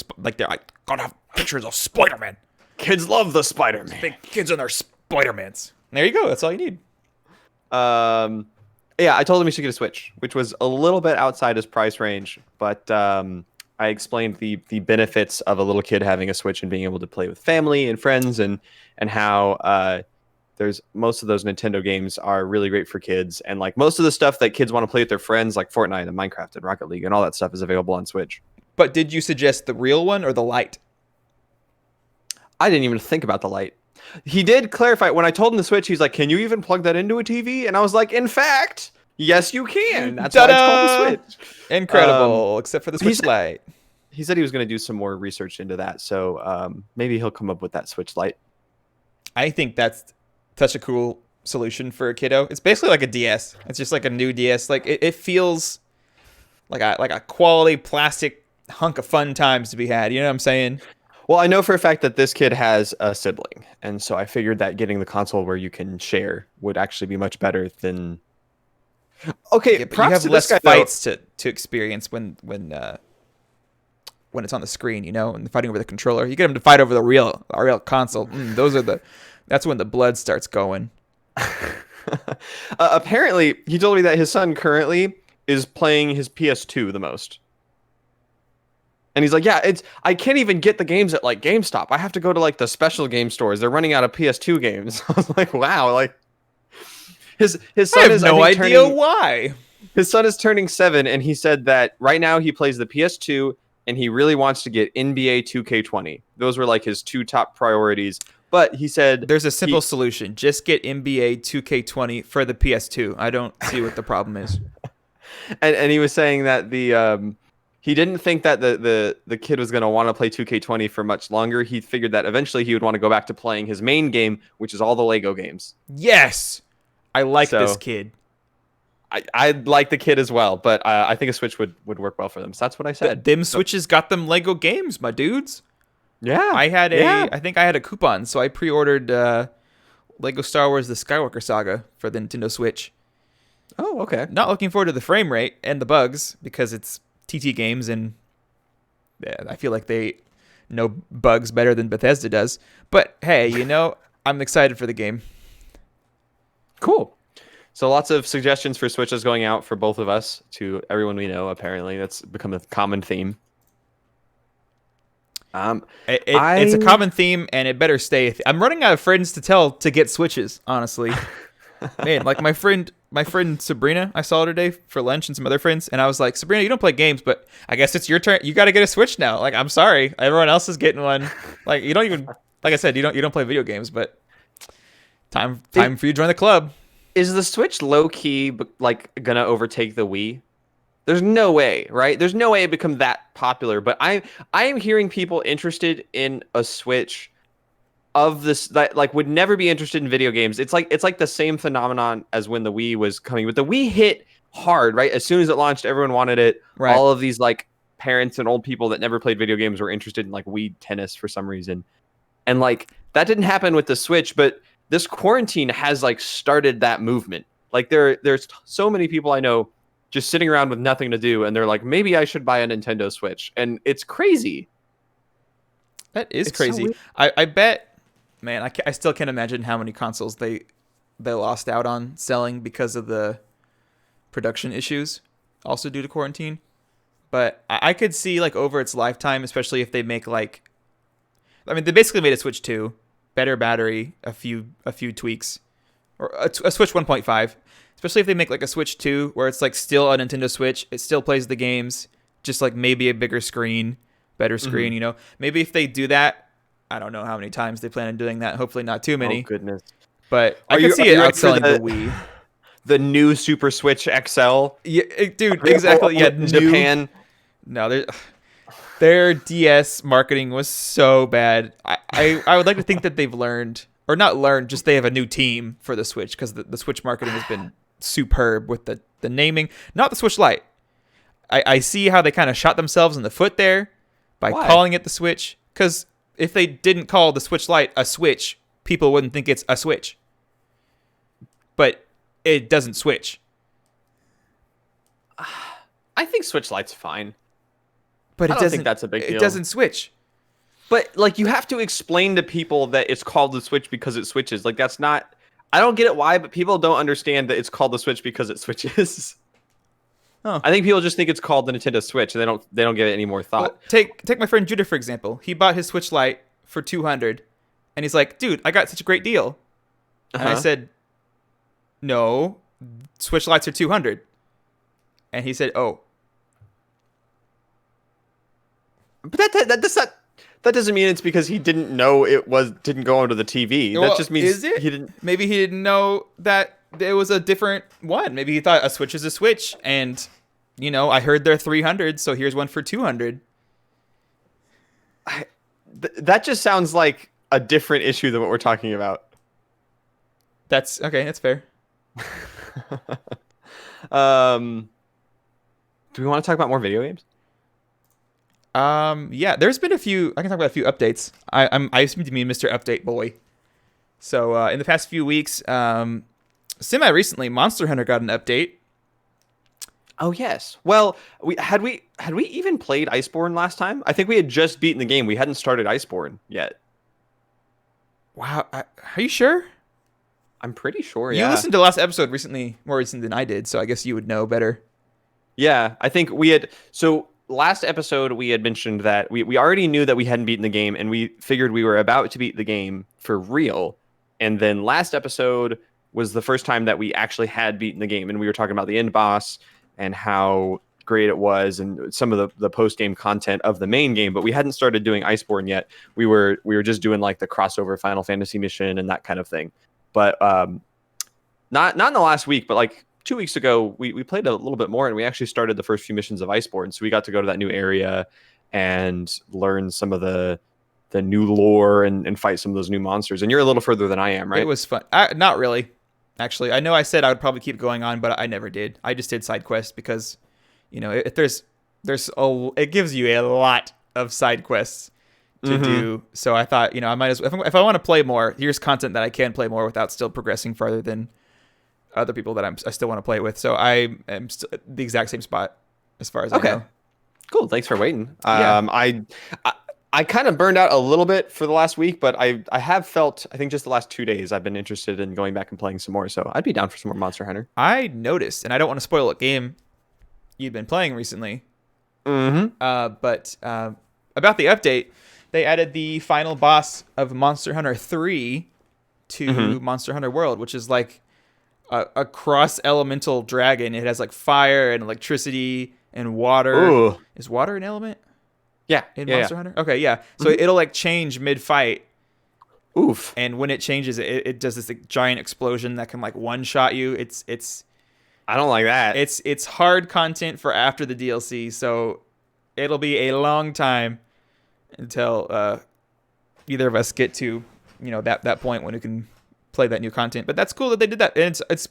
gotta have pictures of Spider-Man. kids love the Spider-Man. Big kids on their Spider-Mans. There you go. That's all you need. Yeah, I told him he should get a Switch, which was a little bit outside his price range, but I explained the benefits of a little kid having a Switch and being able to play with family and friends, and how there's most of those Nintendo games are really great for kids, and like most of the stuff that kids want to play with their friends, like Fortnite and Minecraft and Rocket League and all that stuff, is available on Switch. But did you suggest the real one or the Lite? I didn't even think about the Lite. He did clarify when I told him the Switch. He's like, "Can you even plug that into a TV?" And I was like, "In fact, yes, you can. That's why it's called the Switch." Incredible, except for the Switch Lite. He said he was going to do some more research into that, so maybe he'll come up with that Switch Lite. I think that's such a cool solution for a kiddo. It's basically like a DS. It's just like a new DS. Like it feels like a quality plastic hunk of fun times to be had. You know what I'm saying? Well, I know for a fact that this kid has a sibling, and so I figured that getting the console where you can share would actually be much better than. Okay, Yeah, but you props have to less this guy, fights to experience when it's on the screen, you know, and fighting over the controller. You get them to fight over the real console. That's when the blood starts going. Apparently, he told me that his son currently is playing his PS2 the most. And he's like, "Yeah, I can't even get the games at like GameStop. I have to go to like the special game stores. They're running out of PS2 games." I was like, "Wow!" Like his son I have is no I think, idea why. his son is turning 7, and he said that right now he plays the PS2, and he really wants to get NBA 2K20. Those were like his 2 top priorities. But he said There's a simple solution. Just get NBA 2K20 for the PS2. I don't see what the problem is. and he was saying that he didn't think that the kid was going to want to play 2K20 for much longer. He figured that eventually he would want to go back to playing his main game, which is all the Lego games. Yes, I like this kid. I like the kid as well, but I think a Switch would work well for them. So that's what I said. Them Switches got them Lego games, my dudes. Yeah, I think I had a coupon, so I pre-ordered Lego Star Wars: The Skywalker Saga for the Nintendo Switch. Oh, okay. Not looking forward to the frame rate and the bugs because it's TT Games, and I feel like they know bugs better than Bethesda does. But hey, you know, I'm excited for the game. Cool. So lots of suggestions for Switches going out for both of us to everyone we know. Apparently, that's become a common theme. It's a common theme, and it better stay. I'm running out of friends to tell to get Switches. Honestly, man, like my friend Sabrina, I saw her today for lunch, and some other friends, and I was like, "Sabrina, you don't play games, but I guess it's your turn. You got to get a Switch now." Like, I'm sorry, everyone else is getting one. Like, you don't even, like I said, you don't play video games, but time for you to join the club. Is the Switch low key like gonna overtake the Wii? There's no way, right? There's no way it become that popular. But I am hearing people interested in a Switch of this that like would never be interested in video games. It's like the same phenomenon as when the Wii was coming. But the Wii hit hard, right? As soon as it launched, everyone wanted it. Right. All of these like parents and old people that never played video games were interested in like Wii tennis for some reason. And like that didn't happen with the Switch, but this quarantine has like started that movement. Like there's so many people I know just sitting around with nothing to do, and they're like, maybe I should buy a Nintendo Switch, and it's crazy. That is It's so crazy. weird. I bet, man, I still can't imagine how many consoles they lost out on selling because of the production issues, also due to quarantine. But I could see like over its lifetime, especially if they make like, I mean, they basically made a Switch 2, better battery, a few tweaks, or a Switch 1.5. Especially if they make like a Switch 2 where it's like still a Nintendo Switch, it still plays the games, just like maybe a bigger screen, better screen, you know. Maybe if they do that, I don't know how many times they plan on doing that. Hopefully not too many. Oh goodness. But I could see it outselling the Wii. The new Super Switch XL. Yeah, dude, exactly. Yeah, in Japan. No, their DS marketing was so bad. I would like to think that they've learned, or not learned, just they have a new team for the Switch, because the Switch marketing has been superb with the naming. Not the Switch Lite. I see how they kind of shot themselves in the foot there by calling it the Switch, because if they didn't call the Switch Lite a Switch, people wouldn't think it's a Switch. But it doesn't switch. I think Switch Lite's fine. But I don't think that's a big deal. It doesn't switch. But like, you have to explain to people that it's called the Switch because it switches. Like, that's not. I don't get it why, but people don't understand that it's called the Switch because it switches. Oh. I think people just think it's called the Nintendo Switch, and they don't give it any more thought. Well, take my friend Judah for example. He bought his Switch Lite for $200, and he's like, "Dude, I got such a great deal." And I said, "No, Switch Lites are $200." And he said, "Oh." But that doesn't mean it's because he didn't know didn't go onto the TV. Well, that just means he didn't. Maybe he didn't know that it was a different one. Maybe he thought a Switch is a Switch, and I heard they're 300, so here's one for 200. That just sounds like a different issue than what we're talking about. That's okay. That's fair. Do we want to talk about more video games? Yeah, there's been a few. I can talk about a few updates. I seem to be Mr. Update Boy. So in the past few weeks, semi recently, Monster Hunter got an update. Oh yes. Well, had we even played Iceborne last time? I think we had just beaten the game. We hadn't started Iceborne yet. Wow, are you sure? I'm pretty sure. You listened to the last episode recently, more recent than I did, so I guess you would know better. Yeah, I think we had. So last episode we had mentioned that we already knew that we hadn't beaten the game, and we figured we were about to beat the game for real. And then last episode was the first time that we actually had beaten the game, and we were talking about the end boss and how great it was, and some of the post game content of the main game. But we hadn't started doing Iceborne yet. We were just doing like the crossover Final Fantasy mission and that kind of thing. But not in the last week, but like 2 weeks ago, we played a little bit more, and we actually started the first few missions of Iceborne. So we got to go to that new area and learn some of the new lore and fight some of those new monsters. And you're a little further than I am, right? It was fun. Not really, actually. I know I said I would probably keep going on, but I never did. I just did side quests because, if it gives you a lot of side quests to do. So I thought, I might as well, if I want to play more, here's content that I can play more without still progressing farther than other people that I still want to play with. So I am still at the exact same spot as far as I know. Cool. Thanks for waiting. Yeah. I kind of burned out a little bit for the last week, but I have felt, I think just the last 2 days, I've been interested in going back and playing some more. So I'd be down for some more Monster Hunter. I noticed, and I don't want to spoil what game you've been playing recently. But about the update, they added the final boss of Monster Hunter 3 to Monster Hunter World, which is like a cross-elemental dragon. It has like fire and electricity and water. Ooh. Is water an element? Yeah. In Monster Hunter? Okay, yeah. So it'll like change mid-fight. Oof. And when it changes, it does this like, giant explosion that can like one-shot you. It's I don't like that. It's hard content for after the DLC, so it'll be a long time until either of us get to that point when we can play that new content. But that's cool that they did that, and it's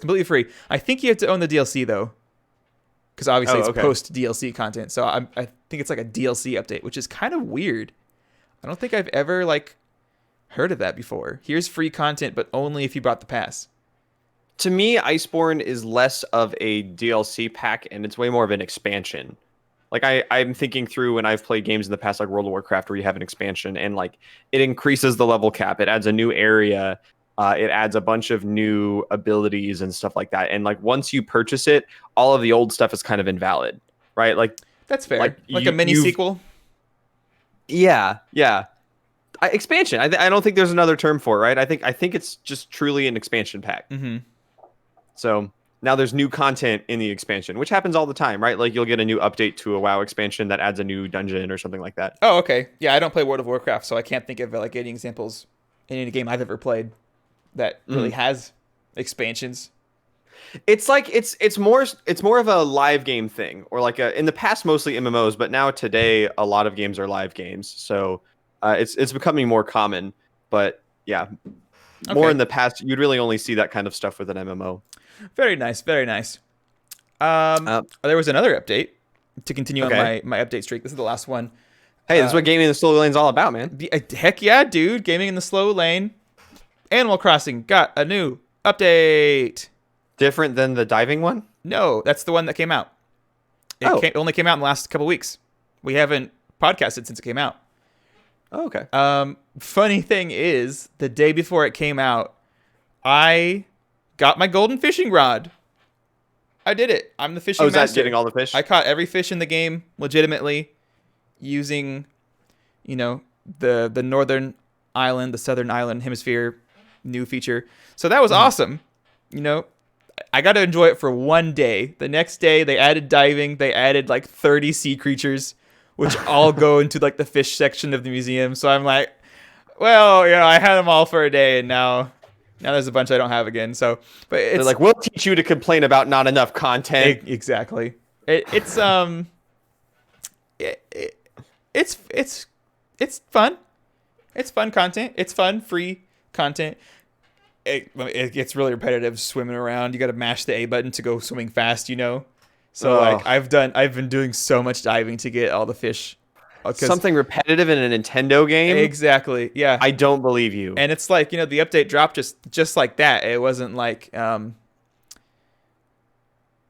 completely free. I think you have to own the DLC though, because obviously it's post DLC content. So I think it's like a DLC update, which is kind of weird. I don't think I've ever like heard of that before. Here's free content, but only if you bought the pass. To me, Iceborne is less of a DLC pack and it's way more of an expansion. Like I'm thinking through when I've played games in the past, like World of Warcraft, where you have an expansion and like it increases the level cap. It adds a new area. It adds a bunch of new abilities and stuff like that. And like once you purchase it, all of the old stuff is kind of invalid, right? That's fair. Like Like a mini sequel. Yeah, yeah. Expansion. I don't think there's another term for it, right? I think it's just truly an expansion pack. Mm-hmm. So now there's new content in the expansion, which happens all the time, right? Like you'll get a new update to a WoW expansion that adds a new dungeon or something like that. Oh, okay. Yeah, I don't play World of Warcraft, so I can't think of like any examples in any game I've ever played that really has expansions. It's like it's more of a live game thing, or like in the past mostly MMOs, but now today a lot of games are live games. So it's becoming more common. But yeah, more in the past, you'd really only see that kind of stuff with an MMO. Very nice, very nice. There was another update to continue on my update streak. This is the last one. Hey, this is what gaming in the slow lane's all about, man. Heck yeah, dude! Gaming in the slow lane. Animal Crossing got a new update. Different than the diving one? No, that's the one that came out. It only came out in the last couple weeks. We haven't podcasted since it came out. Oh, okay. Funny thing is, the day before it came out, I got my golden fishing rod. I did it. I'm the fishing master. Is that getting all the fish? I caught every fish in the game legitimately using, the northern island, the southern island hemisphere new feature. So that was awesome. I got to enjoy it for one day. The next day, they added diving. They added like 30 sea creatures, which all go into like the fish section of the museum. So I'm like, well, I had them all for a day, and now there's a bunch I don't have again. So, but it's they're like, we'll teach you to complain about not enough content. Exactly. It's fun. It's fun content. It's fun free content. It gets really repetitive swimming around. You got to mash the A button to go swimming fast, So I've been doing so much diving to get all the fish. Something repetitive in a Nintendo game? Exactly. Yeah. I don't believe you. And it's like, the update dropped just like that. It wasn't like well,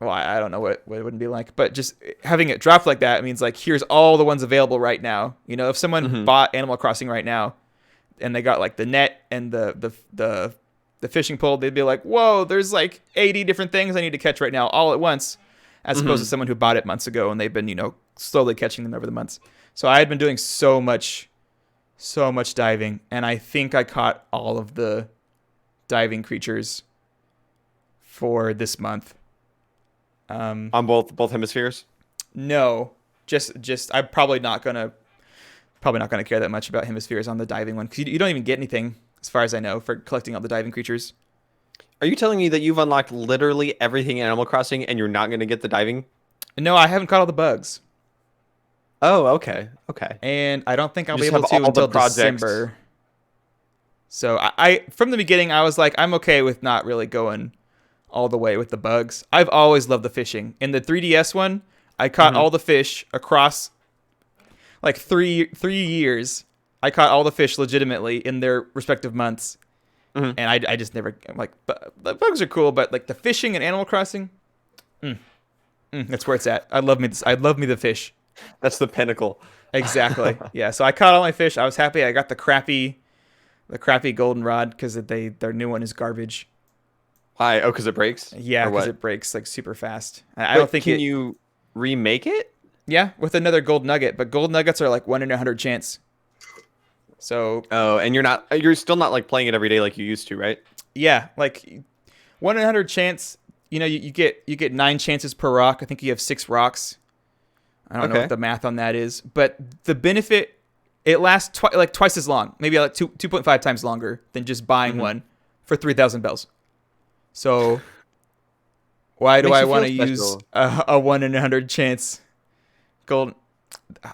I don't know what it wouldn't be like, but just having it drop like that means like here's all the ones available right now. If someone bought Animal Crossing right now and they got like the net and the fishing pole, they'd be like, whoa, there's like 80 different things I need to catch right now all at once, as opposed to someone who bought it months ago and they've been, slowly catching them over the months. So I had been doing so much diving, and I think I caught all of the diving creatures for this month. On both hemispheres? No, just I'm probably not gonna care that much about hemispheres on the diving one, because you don't even get anything, as far as I know, for collecting all the diving creatures. Are you telling me that you've unlocked literally everything in Animal Crossing and you're not going to get the diving? No, I haven't caught all the bugs. Oh, okay. And I don't think I'll be able to until December. So I from the beginning, I was like, I'm okay with not really going all the way with the bugs. I've always loved the fishing. In the 3DS one, I caught all the fish across like three years. I caught all the fish legitimately in their respective months. And I just never, like, the bugs are cool, but like the fishing and Animal Crossing, that's where it's at. I love me the fish. That's the pinnacle. Exactly. Yeah. So I caught all my fish. I was happy. I got the crappy golden rod because their new one is garbage. Why? Oh, because it breaks? Yeah, because it breaks like super fast. I don't think Can you remake it? Yeah, with another gold nugget, but gold nuggets are like 1 in 100 chance. So. Oh, and you're still not like playing it every day like you used to, right? Yeah, like 1 in 100 chance. You get 9 chances per rock. I think you have 6 rocks. I don't know what the math on that is, but the benefit, it lasts twice as long, maybe like 2.5 times longer than just buying one for 3,000 bells. So why do I want to use a 1 in 100 chance gold?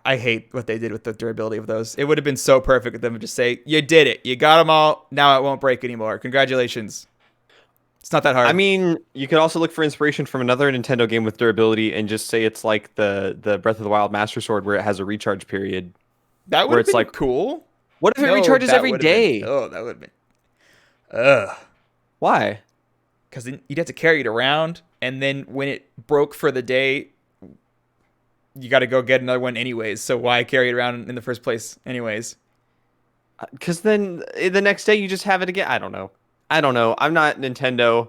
I hate what they did with the durability of those. It would have been so perfect with them to just say, you did it. You got them all. Now it won't break anymore. Congratulations. It's not that hard. I mean, you could also look for inspiration from another Nintendo game with durability and just say it's like the Breath of the Wild Master Sword where it has a recharge period. That would have been cool. What if it recharges every day? That would have been. Ugh. Why? because then you'd have to carry it around, and then when it broke for the day, you got to go get another one anyways. So why carry it around in the first place anyways? Because then the next day you just have it again. I don't know. I'm not Nintendo.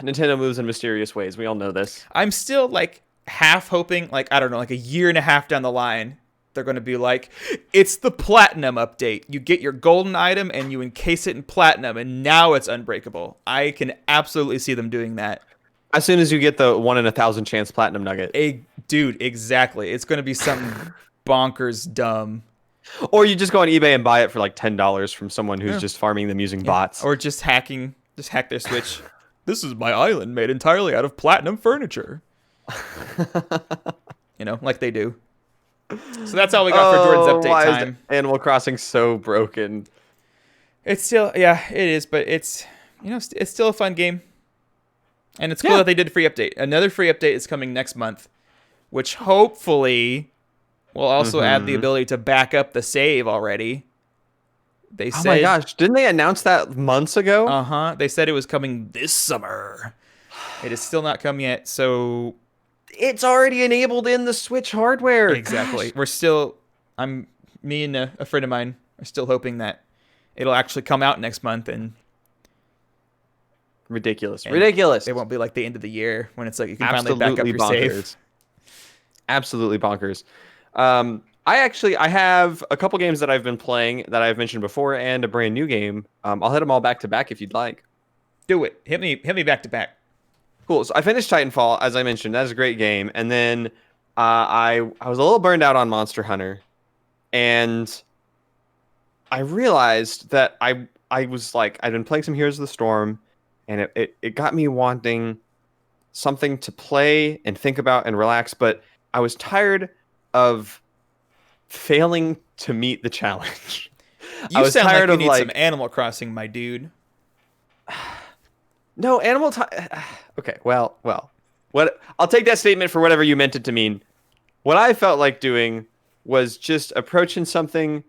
Nintendo moves in mysterious ways. We all know this. I'm still like half hoping, like, I don't know, like a year and a half down the line, they're going to be like, it's the platinum update. You get your golden item and you encase it in platinum, and now it's unbreakable. I can absolutely see them doing that. As soon as you get the 1 in 1,000 chance platinum nugget. Dude, exactly. It's going to be something bonkers dumb. Or you just go on eBay and buy it for like $10 from someone who's just farming them using bots. Or just hack their Switch. This is my island made entirely out of platinum furniture. Like they do. So that's all we got for Jordan's update time. Is Animal Crossing so broken? It's still, it is, but it's still a fun game. And it's cool that they did a free update. Another free update is coming next month, which hopefully will also add the ability to back up the save already. They said, oh my gosh, didn't they announce that months ago? They said it was coming this summer. It is still not come yet, so it's already enabled in the Switch hardware. Exactly. Gosh. Me and a friend of mine are still hoping that it'll actually come out next month, and ridiculous. It won't be like the end of the year when it's like you can finally back up your save. Absolutely bonkers. I have a couple games that I've been playing that I've mentioned before, and a brand new game. I'll hit them all back to back if you'd like. Do it. Hit me back to back. Cool. So I finished Titanfall, as I mentioned. That is a great game. And then I was a little burned out on Monster Hunter, and I realized that I was like, I'd been playing some Heroes of the Storm, and it got me wanting something to play and think about and relax, but I was tired of failing to meet the challenge. You sound like you need some Animal Crossing, my dude. No, okay, well. What? I'll take that statement for whatever you meant it to mean. What I felt like doing was just approaching something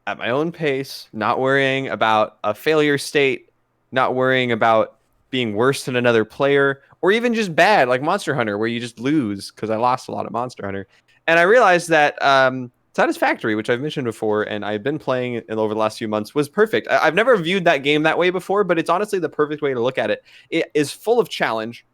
at my own pace, not worrying about a failure state, not worrying about being worse than another player, or even just bad, like Monster Hunter, where you just lose, because I lost a lot at Monster Hunter. And I realized that Satisfactory, which I've mentioned before, and I've been playing over the last few months, was perfect. I've never viewed that game that way before, but it's honestly the perfect way to look at it. It is full of challenge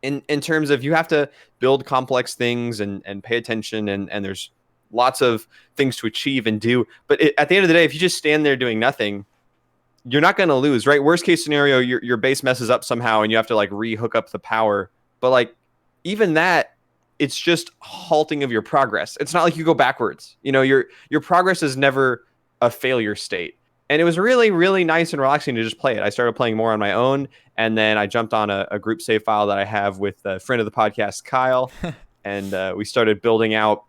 in terms of you have to build complex things and pay attention, and there's lots of things to achieve and do. But at the end of the day, if you just stand there doing nothing, you're not going to lose, right? Worst case scenario, your base messes up somehow and you have to like re-hook up the power. But like even that, it's just halting of your progress. It's not like you go backwards. Your progress is never a failure state. And it was really, really nice and relaxing to just play it. I started playing more on my own, and then I jumped on a group save file that I have with a friend of the podcast, Kyle, and we started building out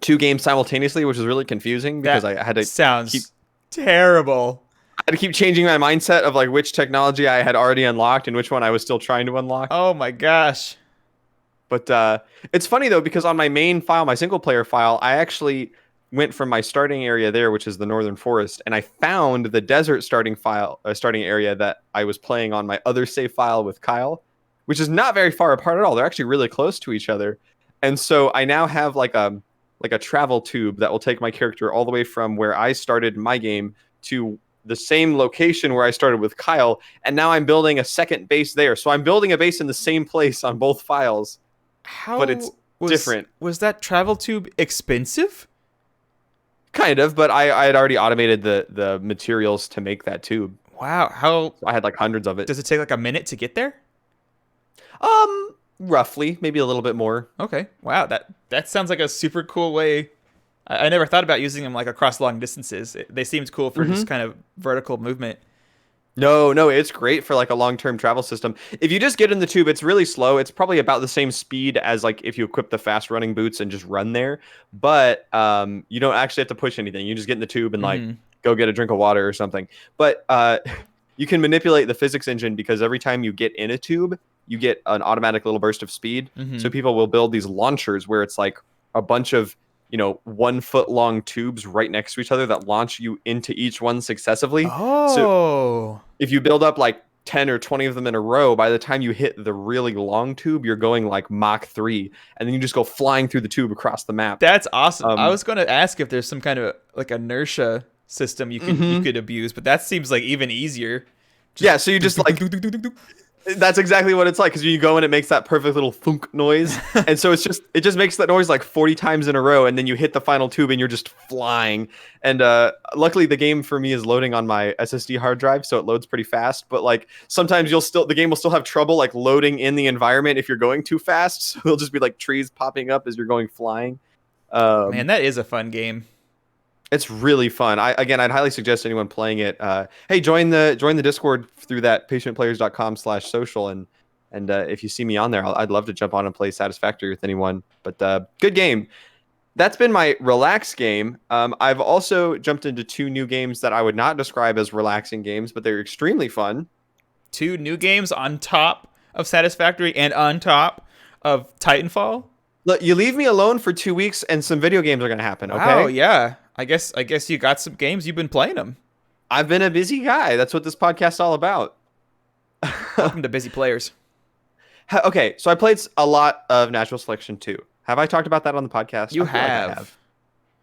2 games simultaneously, which was really confusing because I had to terrible. I had to keep changing my mindset of like which technology I had already unlocked and which one I was still trying to unlock. Oh my gosh. But it's funny though, because on my main file, my single player file, I actually went from my starting area there, which is the Northern Forest, and I found the desert starting area that I was playing on my other save file with Kyle, which is not very far apart at all. They're actually really close to each other. And so I now have like a travel tube that will take my character all the way from where I started my game to the same location where I started with Kyle, and now I'm building a second base there. So I'm building a base in the same place on both files. But it's different. Was that travel tube expensive? Kind of, but I had already automated the materials to make that tube. Wow, so I had like hundreds of it. Does it take like a minute to get there? Roughly, maybe a little bit more. Okay, wow, that sounds like a super cool way. I never thought about using them like across long distances. They seemed cool for just kind of vertical movement. No, it's great for like a long-term travel system. If you just get in the tube, it's really slow. It's probably about the same speed as like if you equip the fast running boots and just run there. But you don't actually have to push anything. You just get in the tube and like go get a drink of water or something. But you can manipulate the physics engine because every time you get in a tube, you get an automatic little burst of speed. So people will build these launchers where it's like a bunch of 1 foot long tubes right next to each other that launch you into each one successively. Oh. So if you build up like 10 or 20 of them in a row, by the time you hit the really long tube, you're going like Mach 3, and then you just go flying through the tube across the map. That's awesome. I Um, was going to ask if there's some kind of like inertia system you mhm. could abuse, but that seems like even easier. Just Yeah, so you just like that's exactly what it's like, because you go and it makes that perfect little thunk noise, and so it just makes that noise like 40 times in a row, and then you hit the final tube and you're just flying. And luckily the game for me is loading on my SSD hard drive, so it loads pretty fast. But like sometimes the game will still have trouble like loading in the environment if you're going too fast. So it'll just be like trees popping up as you're going flying. Man, Um, that is a fun game. it's really fun. I'd highly suggest anyone playing it. Hey, join the Discord through that patientplayers.com/social, and if you see me on there, I'd love to jump on and play Satisfactory with anyone. But good game. That's been my relax game. I've also jumped into two new games that I would not describe as relaxing games, but they're extremely fun. 2 new games on top of Satisfactory and on top of Titanfall. Look, you leave me alone for 2 weeks, and some video games are gonna happen. Wow, Okay. yeah. I guess you got some games. You've been playing them. I've been a busy guy. That's what this podcast's all about. Welcome to Busy Players. Okay, so I played a lot of Natural Selection 2. Have I talked about that on the podcast? You I feel like I have.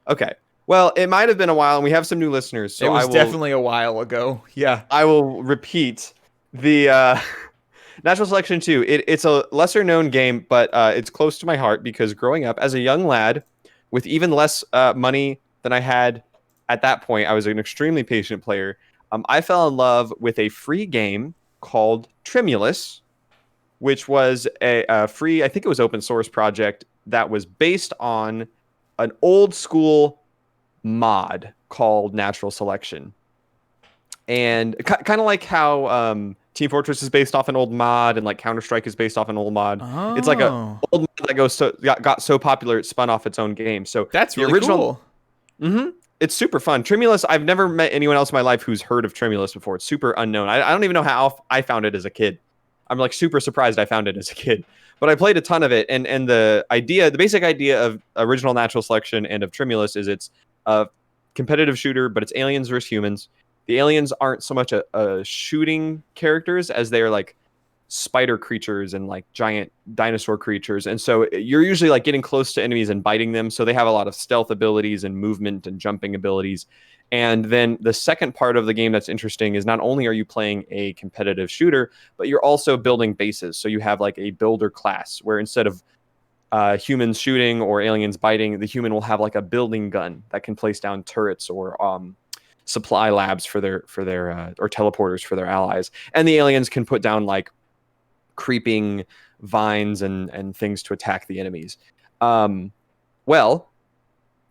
Okay. Well, it might have been a while, and we have some new listeners, so It was definitely a while ago. Yeah. I will repeat the Natural Selection 2. It's a lesser known game, but it's close to my heart because growing up as a young lad with even less money than I had at that point, I was an extremely patient player. I fell in love with a free game called Tremulous, which was a free, I think it was open source project that was based on an old school mod called Natural Selection. And kind of like how Team Fortress is based off an old mod, and like Counter-Strike is based off an old mod. It's like a Oh, old mod that got so popular it spun off its own game. So that's the really original, cool. it's super fun. Tremulous, I've never met anyone else in my life who's heard of Tremulous before. It's super unknown. I don't even know how I found it as a kid. I'm like super surprised I found it as a kid. But I played a ton of it, and the basic idea of original Natural Selection and of Tremulous is it's a competitive shooter, but it's aliens versus humans. The aliens aren't so much a shooting characters as they're like spider creatures and like giant dinosaur creatures, and so you're usually like getting close to enemies and biting them, so they have a lot of stealth abilities and movement and jumping abilities. And then the second part of the game that's interesting is not only are you playing a competitive shooter, but you're also building bases. So you have like a builder class where instead of humans shooting or aliens biting, the human will have like a building gun that can place down turrets or supply labs for their or teleporters for their allies, and the aliens can put down like creeping vines and things to attack the enemies. Well,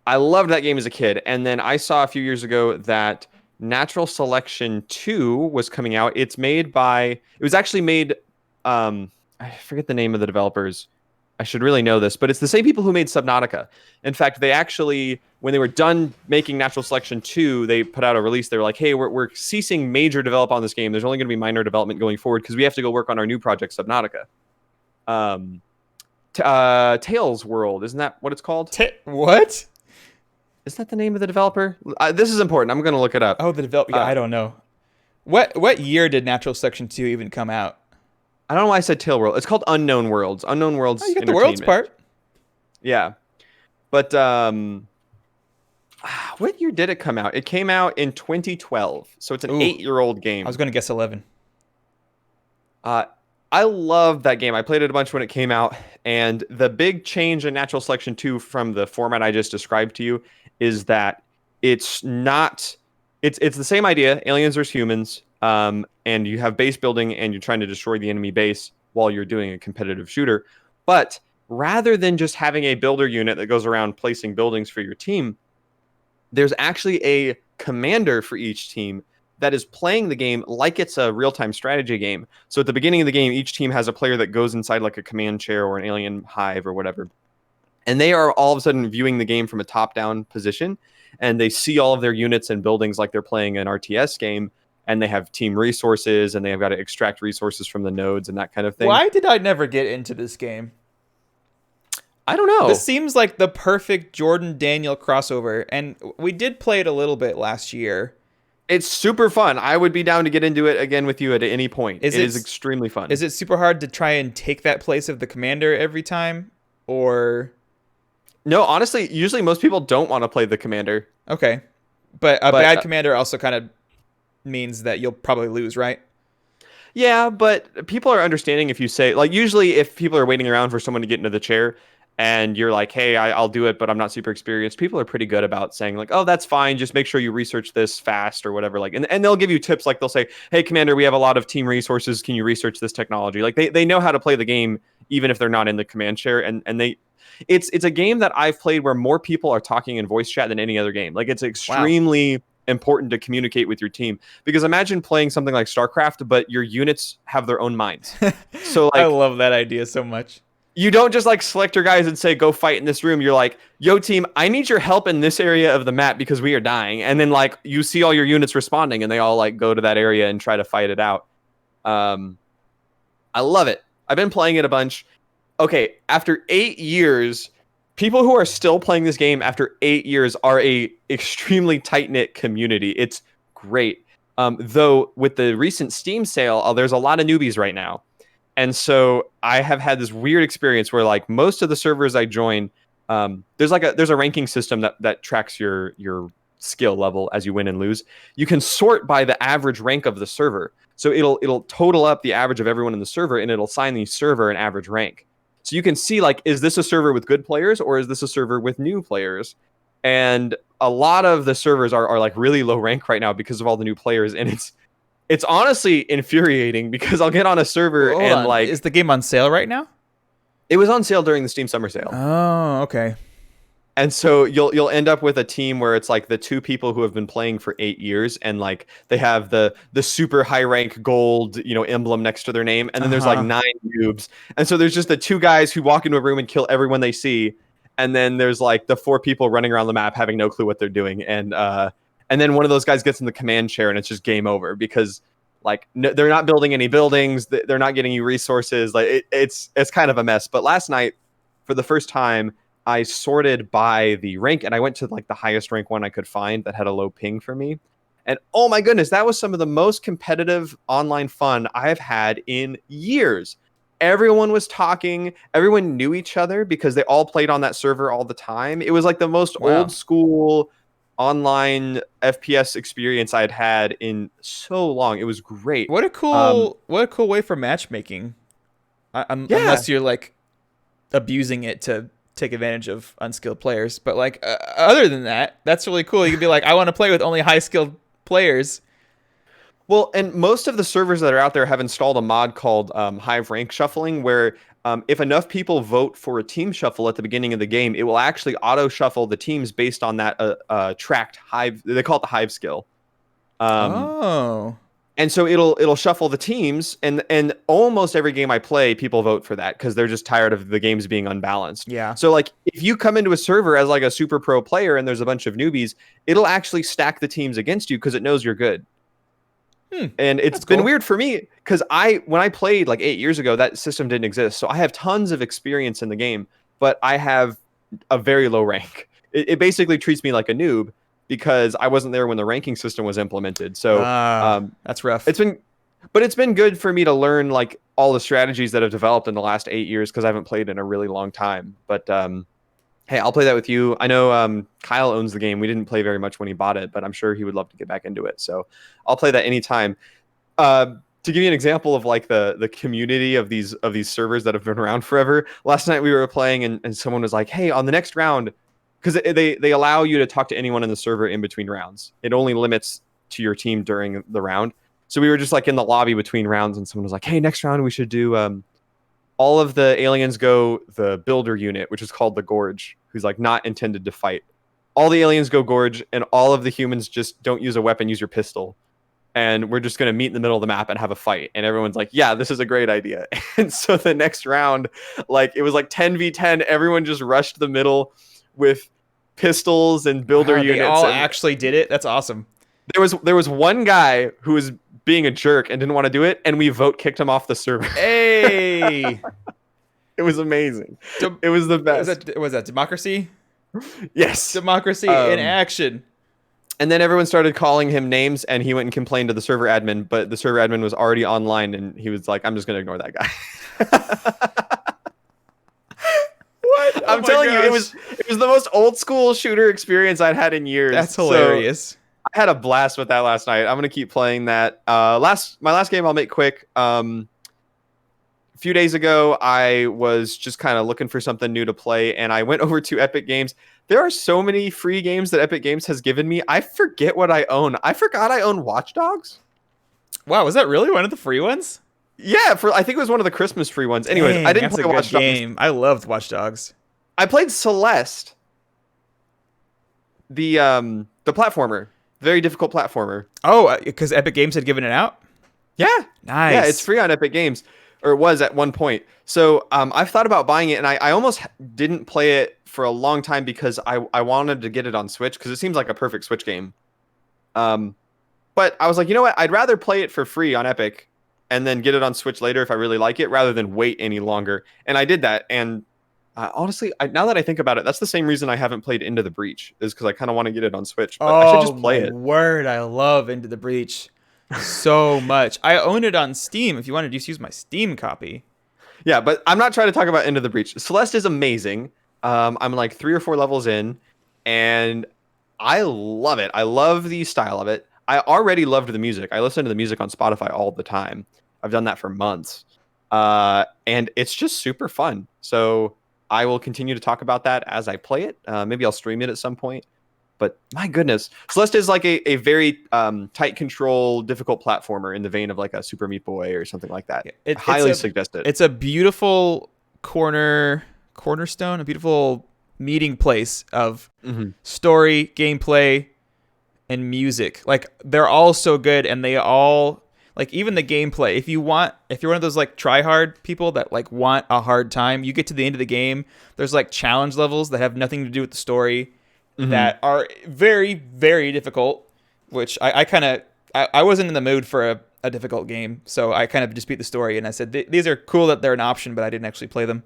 I loved that game as a kid, and then I saw a few years ago that Natural Selection 2 was coming out. It was actually made, I forget the name of the developers. I should really know this, but it's the same people who made Subnautica. In fact, they actually, when they were done making Natural Selection 2, they put out a release. They were like, hey, we're ceasing major develop on this game. There's only going to be minor development going forward because we have to go work on our new project, Subnautica. Tales World, isn't that what it's called? What? Isn't that the name of the developer? This is important. I'm going to look it up. Oh, the develop. Yeah, I don't know. What year did Natural Selection 2 even come out? I don't know why I said Tale World. It's called Unknown Worlds. Unknown Worlds. Oh, you got the worlds part. Yeah. But what year did it come out? It came out in 2012. So it's an 8-year-old game. I was going to guess 11. I love that game. I played it a bunch when it came out. And the big change in Natural Selection 2 from the format I just described to you is that it's the same idea, aliens versus humans, and you have base building and you're trying to destroy the enemy base while you're doing a competitive shooter. But rather than just having a builder unit that goes around placing buildings for your team, there's actually a commander for each team that is playing the game like it's a real-time strategy game. So at the beginning of the game, each team has a player that goes inside like a command chair or an alien hive or whatever. And they are all of a sudden viewing the game from a top-down position, and they see all of their units and buildings like they're playing an RTS game, and they have team resources, and they have got to extract resources from the nodes and that kind of thing. Why did I never get into this game? I don't know. This seems like the perfect Jordan Daniel crossover, and we did play it a little bit last year, It's super fun. I would be down to get into it again with you at any point. Is It it is extremely fun. is it super hard to try and take that place of the commander every time, or No, honestly, usually most people don't want to play the commander. okay, but a But bad commander also kind of means that you'll probably lose, right? yeah, but people are understanding if you say, like, usually if people are waiting around for someone to get into the chair and you're like, hey, I'll do it, but I'm not super experienced, people are pretty good about saying, like, oh, that's fine. Just make sure you research this fast or whatever. Like, and they'll give you tips. Like, they'll say, hey, Commander, we have a lot of team resources. Can you research this technology? Like, they know how to play the game, even if they're not in the command chair. And it's a game that I've played where more people are talking in voice chat than any other game. Like, it's Wow. extremely important to communicate with your team because imagine playing something like StarCraft, but your units have their own minds. So I like love that idea so much. you don't just like select your guys and say go fight in this room. You're like, yo team, I need your help in this area of the map because we are dying. And then like you see all your units responding and they all like go to that area and try to fight it out. I love it. I've been playing it a bunch. Okay, after 8 years, people who are still playing this game after 8 years are a extremely tight-knit community. It's great. Though with the recent Steam sale, there's a lot of newbies right now. And so I have had this weird experience where like most of the servers I join, there's a ranking system that tracks your skill level as you win and lose. You can sort by the average rank of the server. So it'll total up the average of everyone in the server and it'll assign the server an average rank. So you can see like, is this a server with good players or is this a server with new players? And a lot of the servers are like really low rank right now because of all the new players. And it's honestly infuriating because I'll get on a server Hold and on. like Is the game on sale right now? it was on sale during the Steam Summer Sale. Oh, okay. And so you'll end up with a team where it's like the two people who have been playing for 8 years and like they have the super high rank gold, emblem next to their name. And then there's like 9 noobs. And so there's just the 2 guys who walk into a room and kill everyone they see. And then there's like the 4 people running around the map having no clue what they're doing. And then one of those guys gets in the command chair and it's just game over because like they're not building any buildings. They're not getting you resources. Like it's kind of a mess. But last night, for the first time, I sorted by the rank and I went to like the highest rank one I could find that had a low ping for me. And oh my goodness, that was some of the most competitive online fun I've had in years. Everyone was talking, everyone knew each other because they all played on that server all the time. It was like the most old school online FPS experience I'd had in so long. It was great. What a cool way for matchmaking. Unless you're like abusing it to take advantage of unskilled players, but like other than that, that's really cool. You can be like, I want to play with only high skilled players. Well, and most of the servers that are out there have installed a mod called Hive Rank Shuffling, where if enough people vote for a team shuffle at the beginning of the game, it will actually auto shuffle the teams based on that tracked Hive. They call it the Hive skill. And so it'll shuffle the teams, and almost every game I play, people vote for that because they're just tired of the games being unbalanced. Yeah. So like if you come into a server as like a super pro player and there's a bunch of newbies, it'll actually stack the teams against you because it knows you're good. And it's been weird for me because when I played like 8 years ago, that system didn't exist. So I have tons of experience in the game, but I have a very low rank. It basically treats me like a noob because I wasn't there when the ranking system was implemented. So that's rough. It's been good for me to learn like all the strategies that have developed in the last 8 years because I haven't played in a really long time. But hey, I'll play that with you. I know Kyle owns the game. We didn't play very much when he bought it, but I'm sure he would love to get back into it. So I'll play that anytime. To give you an example of like the community of these servers that have been around forever. Last night we were playing and someone was like, hey, on the next round, because they allow you to talk to anyone in the server in between rounds. It only limits to your team during the round. So we were just like in the lobby between rounds and someone was like, hey, next round we should do all of the aliens go the builder unit, which is called the Gorge, who's like not intended to fight. All the aliens go Gorge and all of the humans just don't use a weapon, use your pistol. And we're just going to meet in the middle of the map and have a fight. And everyone's like, yeah, this is a great idea. And so the next round, like it was like 10v10. Everyone just rushed the middle with pistols and builder units. They all actually did it. That's awesome. There was one guy who was being a jerk and didn't want to do it, and we vote kicked him off the server. Hey, it was amazing. It was the best. Was that democracy? Yes, democracy in action. And then everyone started calling him names, and he went and complained to the server admin, but the server admin was already online, and he was like, I'm just going to ignore that guy. What? Oh I'm my telling you, gosh. it was the most old school shooter experience I'd had in years. That's hilarious. So I had a blast with that last night. I'm going to keep playing that. My last game I'll make quick. A few days ago, I was just kind of looking for something new to play, and I went over to Epic Games. There are so many free games that Epic Games has given me. I forget what I own. I forgot I own Watch Dogs. Wow, was that really one of the free ones? Yeah, I think it was one of the Christmas free ones. Anyways, Dang, I didn't that's play a good Watch game. Dogs. I loved Watch Dogs. I played Celeste, the platformer, very difficult platformer. Oh, because Epic Games had given it out? Yeah, Nice. yeah, it's free on Epic Games, or it was at one point. So I've thought about buying it, and I almost didn't play it for a long time because I wanted to get it on Switch because it seems like a perfect Switch game. But I was like, you know what? I'd rather play it for free on Epic and then get it on Switch later if I really like it, rather than wait any longer. And I did that. And honestly, now that I think about it, that's the same reason I haven't played Into the Breach, is because I kind of want to get it on Switch. But I should just play it. Word, I love Into the Breach so much. I own it on Steam if you want to just use my Steam copy. Yeah, but I'm not trying to talk about Into the Breach. Celeste is amazing. I'm like 3 or 4 levels in, and I love it. I love the style of it. I already loved the music. I listen to the music on Spotify all the time. I've done that for months. And it's just super fun. So I will continue to talk about that as I play it. Maybe I'll stream it at some point. But my goodness, Celeste is like a very tight control, difficult platformer in the vein of like a Super Meat Boy or something like that. I highly suggest it. It's a beautiful cornerstone, a beautiful meeting place of story, gameplay, and music. Like they're all so good, and they all like even the gameplay. If you're one of those like try hard people that like want a hard time, you get to the end of the game. There's like challenge levels that have nothing to do with the story that are very, very difficult. Which I wasn't in the mood for a difficult game, so I kind of just beat the story, and I said these are cool that they're an option, but I didn't actually play them.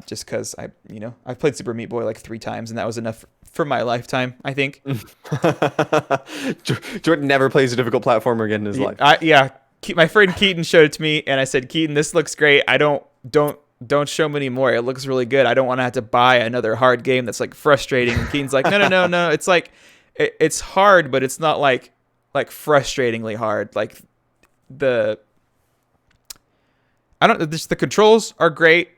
Just because I've played Super Meat Boy like 3 times, and that was enough for my lifetime, I think. Jordan never plays a difficult platformer again in his life. My friend Keaton showed it to me, and I said, Keaton, this looks great. I don't show me anymore. It looks really good. I don't want to have to buy another hard game that's like frustrating. And Keaton's like, no. It's like it's hard, but it's not like frustratingly hard. Like the controls are great.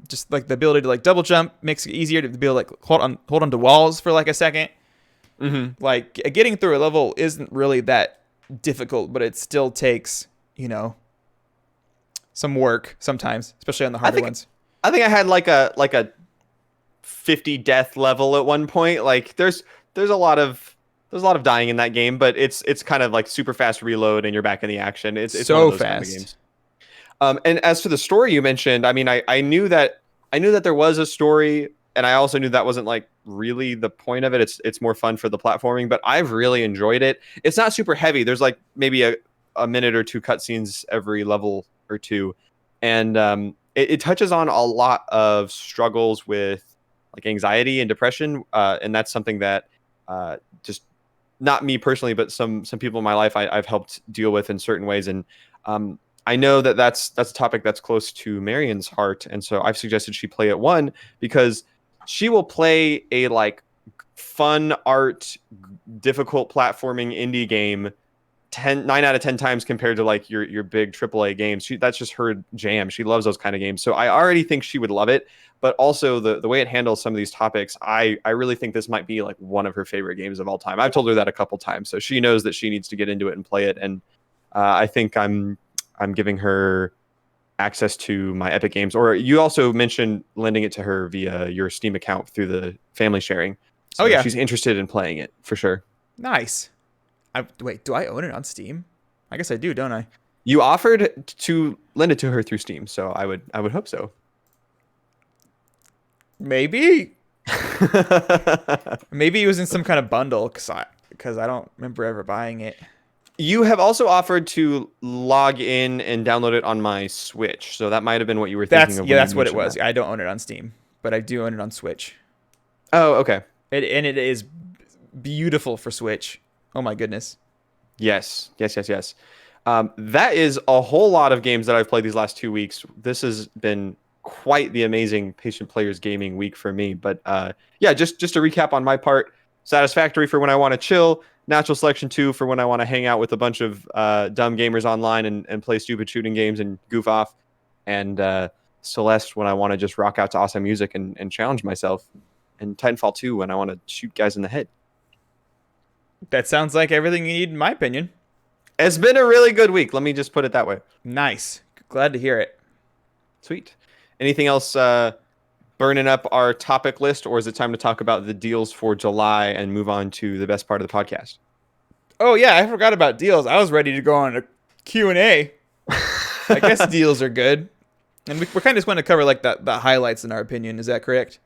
Just like the ability to like double jump makes it easier to be able to like hold on to walls for like a second. Like getting through a level isn't really that difficult, but it still takes some work sometimes, especially on the harder ones. I think I had like a 50 death level at one point. Like there's a lot of dying in that game, but it's kind of like super fast reload and you're back in the action. It's so one of those fast. kind of games. And as for the story you mentioned, I mean, I knew that there was a story, and I also knew that wasn't like really the point of it. It's more fun for the platforming, but I've really enjoyed it. It's not super heavy. There's like maybe a minute or 2 cutscenes every level or 2, and it touches on a lot of struggles with like anxiety and depression, and that's something that just not me personally, but some people in my life I've helped deal with in certain ways, and I know that that's a topic that's close to Marion's heart, and so I've suggested she play it, one, because she will play a like fun art, difficult platforming indie game 9 out of 10 times compared to like your big AAA games. That's just her jam. She loves those kind of games. So I already think she would love it, but also the way it handles some of these topics, I really think this might be like one of her favorite games of all time. I've told her that a couple times, so she knows that she needs to get into it and play it, and I think I'm giving her access to my Epic Games. Or you also mentioned lending it to her via your Steam account through the family sharing. So yeah, she's interested in playing it for sure. Nice. Wait, do I own it on Steam? I guess I do, don't I? You offered to lend it to her through Steam, so I would hope so. Maybe. Maybe it was in some kind of bundle because I don't remember ever buying it. You have also offered to log in and download it on my Switch, so that might have been what you were thinking of. Yeah, that's what it was. I don't own it on Steam, but I do own it on Switch. Oh, okay. And it is beautiful for Switch. Oh my goodness. Yes. That is a whole lot of games that I've played these last 2 weeks. This has been quite the amazing Patient Players gaming week for me. But yeah, just to recap on my part, Satisfactory for when I want to chill, Natural Selection 2 for when I want to hang out with a bunch of dumb gamers online and play stupid shooting games and goof off, and Celeste when I want to just rock out to awesome music and challenge myself, and Titanfall 2 when I want to shoot guys in the head. That sounds like everything you need, in my opinion. It's been a really good week. Let me just put it that way. Nice. Glad to hear it. Sweet. Anything else burning up our topic list, or is it time to talk about the deals for July and move on to the best part of the podcast? Oh, yeah, I forgot about deals. I was ready to go on a Q&A. I guess deals are good. And we're kind of just going to cover like the highlights in our opinion. Is that correct?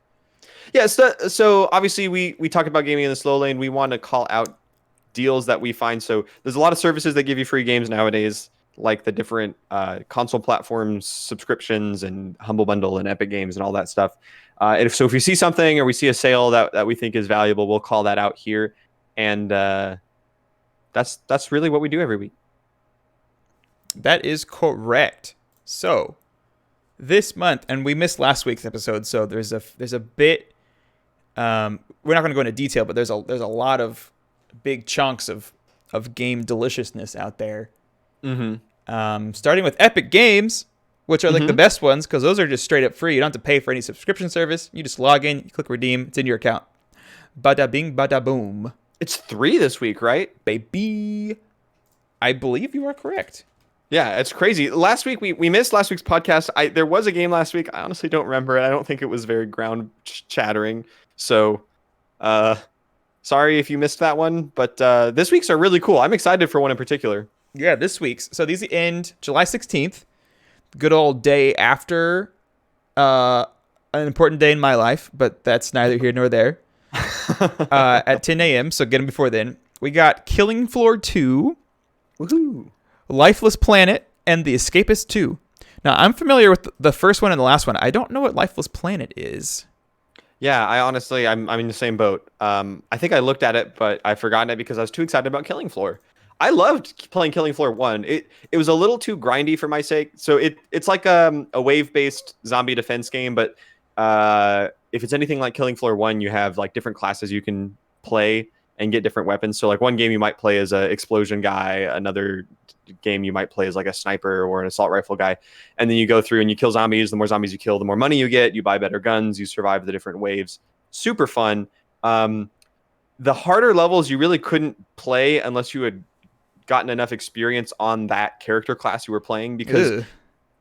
Yeah, so obviously we talk about gaming in the slow lane. We want to call out deals that we find. So there's a lot of services that give you free games nowadays, like the different console platforms, subscriptions, and Humble Bundle and Epic Games and all that stuff. And if we see something or we see a sale that we think is valuable, we'll call that out here. And that's really what we do every week. That is correct. So this month, and we missed last week's episode, so there's a bit. We're not going to go into detail, but there's a lot of big chunks of game deliciousness out there. Mm-hmm. Starting with Epic Games, which are like the best ones because those are just straight up free. You don't have to pay for any subscription service. You just log in, you click redeem, it's in your account. Bada bing, bada boom. It's 3 this week, right? Baby. I believe you are correct. Yeah, it's crazy. Last week, we missed last week's podcast. There was a game last week. I honestly don't remember it. I don't think it was very ground chattering. So, sorry if you missed that one. But this week's are really cool. I'm excited for one in particular. Yeah, this week's. So these end July 16th. Good old day after an important day in my life. But that's neither here nor there. At 10 a.m., so get them before then. We got Killing Floor 2. Woohoo! Lifeless Planet, and The Escapist 2. Now, I'm familiar with the first one and the last one. I don't know what Lifeless Planet is. Yeah, I'm in the same boat. I think I looked at it, but I've forgotten it because I was too excited about Killing Floor. I loved playing Killing Floor 1. It was a little too grindy for my sake. So it's like a wave-based zombie defense game, but if it's anything like Killing Floor 1, you have like different classes you can play and get different weapons. So like one game you might play as an explosion guy, another game you might play as like a sniper or an assault rifle guy, and then you go through and you kill zombies. The more zombies you kill, the more money you get. You buy better guns, you survive the different waves. Super fun. The harder levels you really couldn't play unless you had gotten enough experience on that character class you were playing, because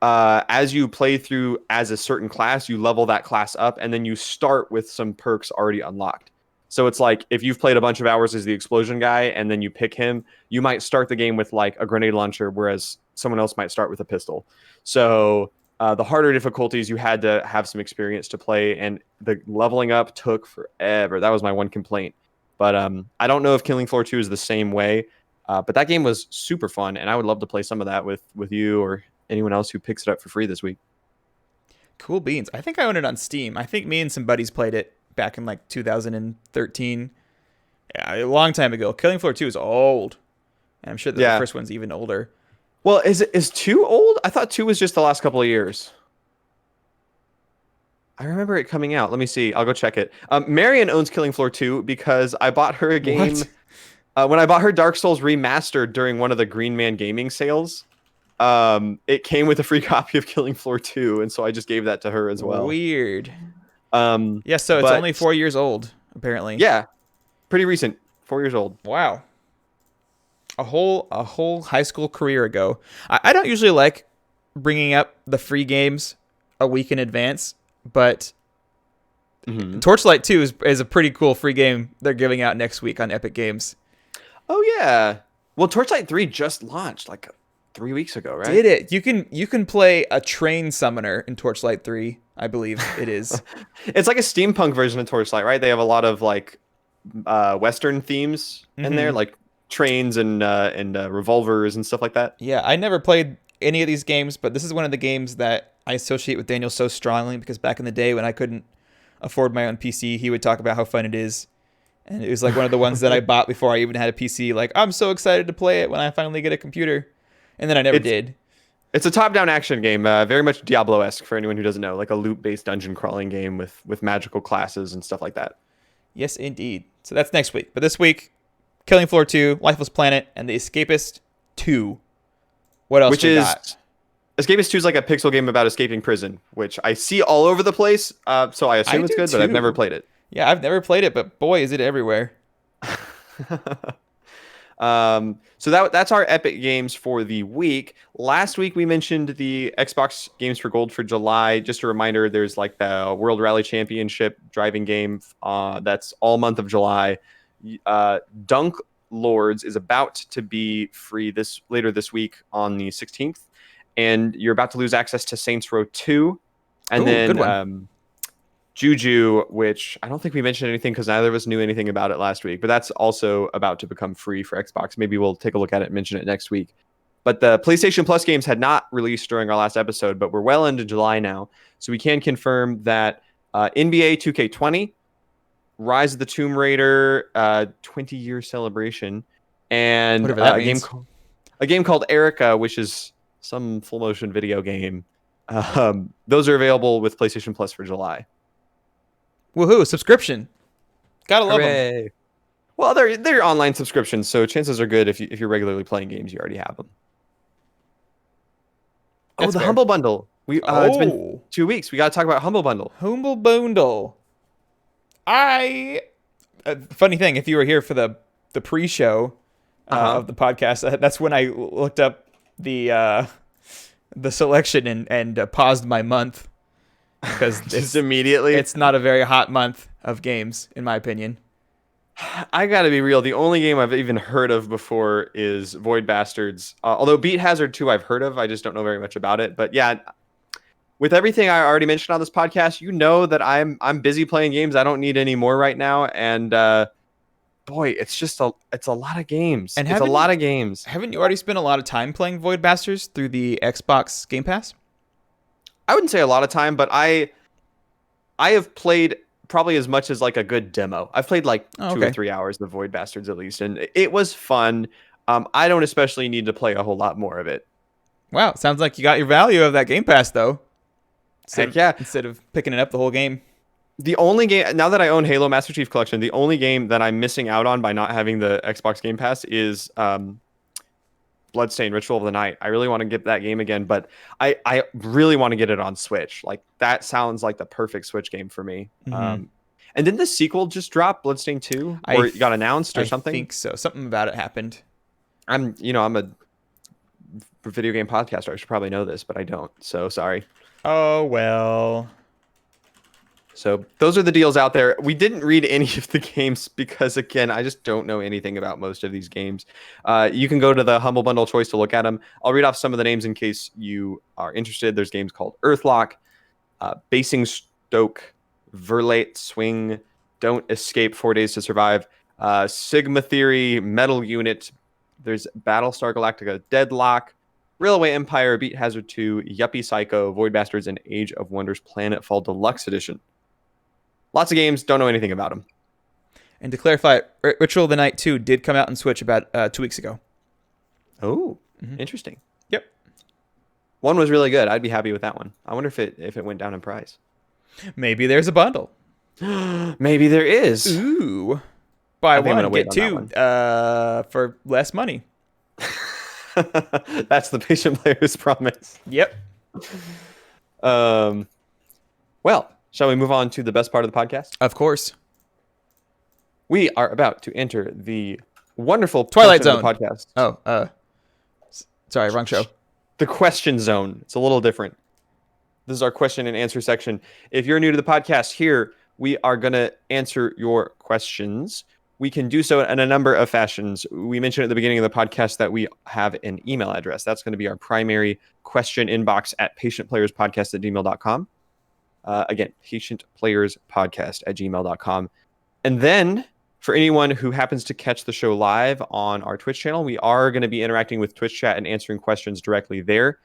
as you play through as a certain class, you level that class up and then you start with some perks already unlocked. So it's like if you've played a bunch of hours as the explosion guy and then you pick him, you might start the game with like a grenade launcher, whereas someone else might start with a pistol. So the harder difficulties, you had to have some experience to play, and the leveling up took forever. That was my one complaint. But I don't know if Killing Floor 2 is the same way. But that game was super fun, and I would love to play some of that with you or anyone else who picks it up for free this week. Cool beans. I think I own it on Steam. I think me and some buddies played it back in like 2013. Yeah, a long time ago. Killing Floor 2 is old. And I'm sure the first one's even older. Well, is 2 old? I thought 2 was just the last couple of years. I remember it coming out. Let me see. I'll go check it. Marion owns Killing Floor 2 because I bought her a game. When I bought her Dark Souls Remastered during one of the Green Man Gaming sales, it came with a free copy of Killing Floor 2, and so I just gave that to her as well. Weird. Yeah, so it's only 4 years old, apparently. Yeah, pretty recent. 4 years old. Wow. A whole high school career ago. I don't usually like bringing up the free games a week in advance, but Torchlight 2 is a pretty cool free game they're giving out next week on Epic Games. Oh, yeah. Well, Torchlight 3 just launched like 3 weeks ago, right? Did it? You can play a train summoner in Torchlight 3, I believe it is. It's like a steampunk version of Torchlight, right? They have a lot of like Western themes in there, like trains and revolvers and stuff like that. Yeah, I never played any of these games, but this is one of the games that I associate with Daniel so strongly because back in the day when I couldn't afford my own PC, he would talk about how fun it is. And it was like one of the ones that I bought before I even had a PC. Like, I'm so excited to play it when I finally get a computer. And then I never did. It's a top-down action game, very much Diablo-esque for anyone who doesn't know, like a loot-based dungeon crawling game with magical classes and stuff like that. Yes, indeed. So that's next week. But this week, Killing Floor 2, Lifeless Planet, and The Escapist 2. What else we got? Escapist 2 is like a pixel game about escaping prison, which I see all over the place. So I assume it's good, but I've never played it. Yeah, I've never played it, but boy, is it everywhere. So that's our Epic Games for the week. Last week we mentioned the Xbox Games for Gold for July. Just a reminder, there's like the World Rally Championship driving game that's all month of July. Dunk Lords is about to be free later this week on the 16th, and you're about to lose access to Saints Row 2, and then Juju, which I don't think we mentioned anything because neither of us knew anything about it last week, but that's also about to become free for Xbox. Maybe we'll take a look at it and mention it next week. But the PlayStation Plus games had not released during our last episode, but we're well into July now. So we can confirm that NBA 2K20, Rise of the Tomb Raider 20-year celebration, and a game called Erica, which is some full motion video game. Those are available with PlayStation Plus for July. Woohoo, subscription. Gotta love them. Well, they're online subscriptions, so chances are good if you're regularly playing games, you already have them. That's fair. Humble Bundle. It's been 2 weeks. We got to talk about Humble Bundle. Humble Bundle. Funny thing, if you were here for the pre-show of the podcast, that's when I looked up the selection and paused my month. Because just immediately, it's not a very hot month of games, in my opinion. I gotta be real. The only game I've even heard of before is Void Bastards. Although Beat Hazard 2 I've heard of, I just don't know very much about it. But yeah, with everything I already mentioned on this podcast, you know that I'm busy playing games. I don't need any more right now. And boy, it's a lot of games. It's a lot of games. Haven't you already spent a lot of time playing Void Bastards through the Xbox Game Pass? I wouldn't say a lot of time, but I have played probably as much as like a good demo. I've played like 2 or 3 hours of Void Bastards at least, and it was fun. I don't especially need to play a whole lot more of it. Wow, sounds like you got your value of that Game Pass though. Heck yeah. Instead of picking it up the whole game. The only game, now that I own Halo Master Chief Collection, the only game that I'm missing out on by not having the Xbox Game Pass is Bloodstained Ritual of the Night. I really want to get that game again, but I really want to get it on Switch. Like that sounds like the perfect Switch game for me. Mm-hmm. And didn't the sequel just drop, Bloodstained 2? Or it got announced or something? I think so. Something about it happened. I'm a video game podcaster. I should probably know this, but I don't. So sorry. Oh, well. So those are the deals out there. We didn't read any of the games because, again, I just don't know anything about most of these games. You can go to the Humble Bundle choice to look at them. I'll read off some of the names in case you are interested. There's games called Earthlock, Basing Stoke, Verlate Swing, Don't Escape, 4 Days to Survive, Sigma Theory, Metal Unit. There's Battlestar Galactica, Deadlock, Railway Empire, Beat Hazard 2, Yuppie Psycho, Void Bastards, and Age of Wonders Planetfall Deluxe Edition. Lots of games, don't know anything about them. And to clarify, Ritual of the Night 2 did come out on Switch about 2 weeks ago. Oh, interesting. Yep. One was really good. I'd be happy with that one. I wonder if it went down in price. Maybe there's a bundle. Maybe there is. Ooh. Buy one, get two for less money. That's the patient player's promise. Yep. Well, shall we move on to the best part of the podcast? Of course. We are about to enter the wonderful Twilight Zone of the podcast. Oh, sorry, wrong show. The question zone. It's a little different. This is our question and answer section. If you're new to the podcast, here we are going to answer your questions. We can do so in a number of fashions. We mentioned at the beginning of the podcast that we have an email address. That's going to be our primary question inbox at patientplayerspodcast@gmail.com. Again, patientplayerspodcast@gmail.com. And then for anyone who happens to catch the show live on our Twitch channel, we are going to be interacting with Twitch chat and answering questions directly there.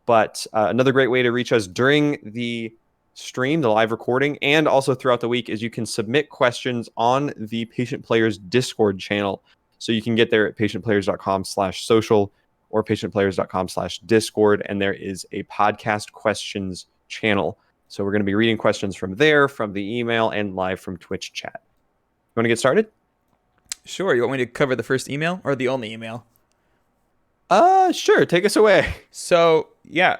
But another great way to reach us during the stream, the live recording, and also throughout the week is you can submit questions on the Patient Players Discord channel. So you can get there at patientplayers.com/social or patientplayers.com/discord, and there is a podcast questions channel. So we're going to be reading questions from there, from the email, and live from Twitch chat. You want to get started? Sure. You want me to cover the first email or the only email? Sure. Take us away. So, yeah.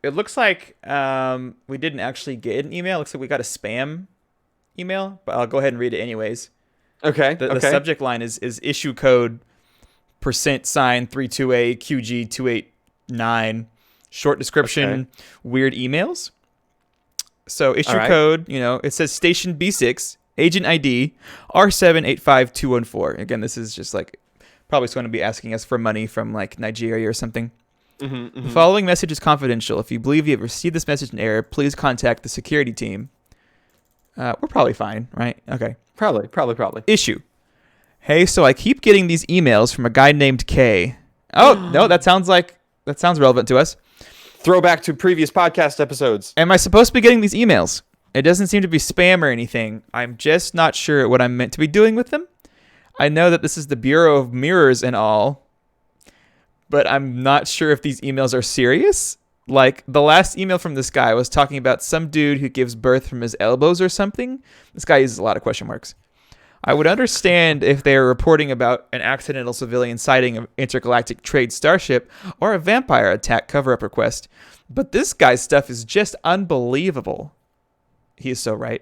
It looks like we didn't actually get an email. It looks like we got a spam email, but I'll go ahead and read it anyways. Okay. The subject line is issue code %32A QG289. Short description, weird emails. So issue code, it says station B6, agent ID R785214. Again, this is just like probably going to be asking us for money from like Nigeria or something. The following message is confidential. If you believe you have received this message in error, please contact the security team. We're probably fine, right? Okay. Probably. Issue. Hey, so I keep getting these emails from a guy named K. Oh, no, that sounds relevant to us. Throwback to previous podcast episodes. Am I supposed to be getting these emails? It doesn't seem to be spam or anything. I'm just not sure what I'm meant to be doing with them. I know that this is the Bureau of Mirrors and all, but I'm not sure if these emails are serious. Like, the last email from this guy was talking about some dude who gives birth from his elbows or something. This guy uses a lot of question marks. I would understand if they are reporting about an accidental civilian sighting of intergalactic trade starship or a vampire attack cover-up request. But this guy's stuff is just unbelievable. He is so right.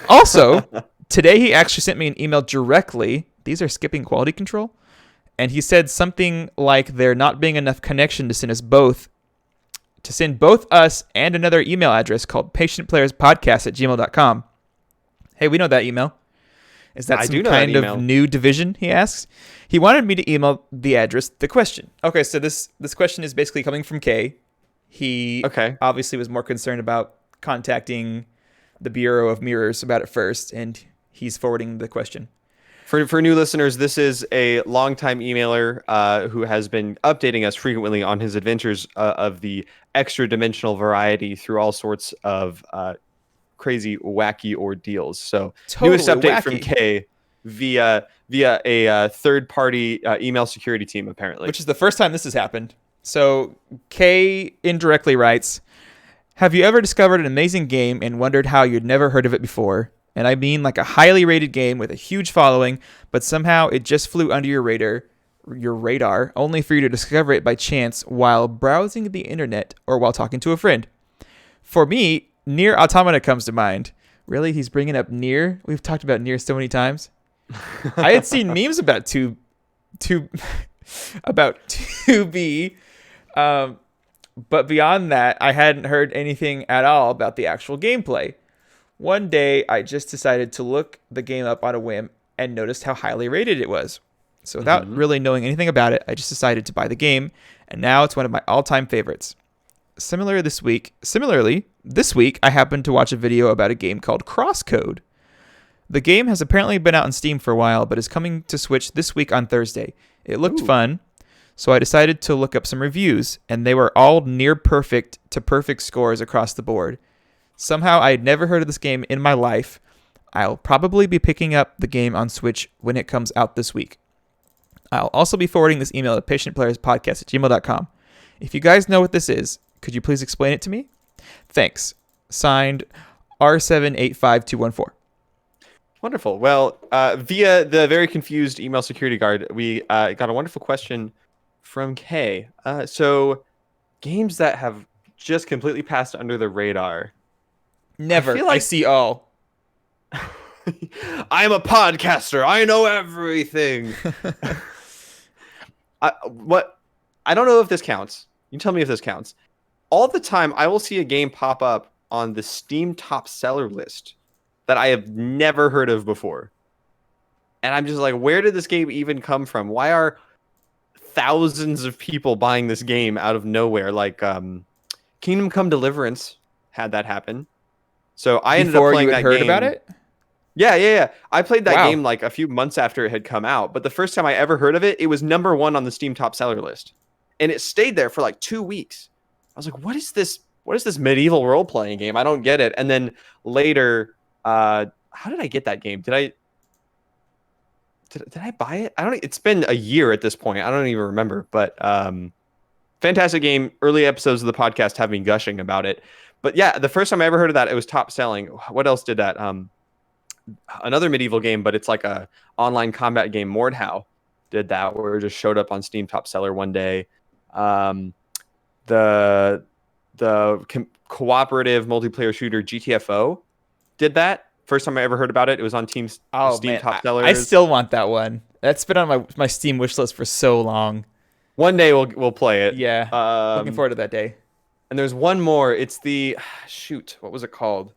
Also, today he actually sent me an email directly. These are skipping quality control. And he said something like there not being enough connection to send both us and another email address called patientplayerspodcast@gmail.com. Hey, we know that email. Is that some kind of new division, he asks? He wanted me to email the address, the question. Okay, so this question is basically coming from Kay. He obviously was more concerned about contacting the Bureau of Mirrors about it first, and he's forwarding the question. For new listeners, this is a longtime emailer who has been updating us frequently on his adventures of the extra-dimensional variety through all sorts of crazy, wacky ordeals. So, newest update from Kay via a third-party email security team, apparently. Which is the first time this has happened. So, Kay indirectly writes, have you ever discovered an amazing game and wondered how you'd never heard of it before? And I mean like a highly rated game with a huge following, but somehow it just flew under your radar, only for you to discover it by chance while browsing the internet or while talking to a friend. For me, Nier Automata comes to mind. Really? He's bringing up Nier? We've talked about Nier so many times. I had seen memes about 2B, but beyond that, I hadn't heard anything at all about the actual gameplay. One day, I just decided to look the game up on a whim and noticed how highly rated it was. So without really knowing anything about it, I just decided to buy the game, and now it's one of my all-time favorites. Similarly, this week, I happened to watch a video about a game called Crosscode. The game has apparently been out on Steam for a while, but is coming to Switch this week on Thursday. It looked fun, so I decided to look up some reviews, and they were all near perfect to perfect scores across the board. Somehow, I had never heard of this game in my life. I'll probably be picking up the game on Switch when it comes out this week. I'll also be forwarding this email to patientplayerspodcast@gmail.com. If you guys know what this is, could you please explain it to me? Thanks. Signed, R785214. Wonderful. Well, via the very confused email security guard, we got a wonderful question from Kay. So, games that have just completely passed under the radar. Never. I see all. I'm a podcaster. I know everything. I don't know if this counts. You tell me if this counts. All the time, I will see a game pop up on the Steam top seller list that I have never heard of before. And I'm just like, where did this game even come from? Why are thousands of people buying this game out of nowhere? Like Kingdom Come Deliverance had that happen. So I ended up playing that game. Before you had heard about it? Yeah. I played that game like a few months after it had come out. But the first time I ever heard of it, it was #1 on the Steam top seller list. And it stayed there for like 2 weeks. I was like, what is this what is this medieval role playing game? I don't get it. And then later, how did I get that game? Did I buy it? I don't. It's been a year at this point. I don't even remember. But fantastic game. Early episodes of the podcast have me gushing about it. But yeah, the first time I ever heard of that, it was top selling. What else did that? Another medieval game, but it's like a online combat game. Mordhau did that, where it just showed up on Steam top seller one day. The cooperative multiplayer shooter GTFO did that. First time I ever heard about it. It was on Steam top sellers. I still want that one. That's been on my Steam wish list for so long. One day we'll play it. Yeah, looking forward to that day. And there's one more. It's the what was it called?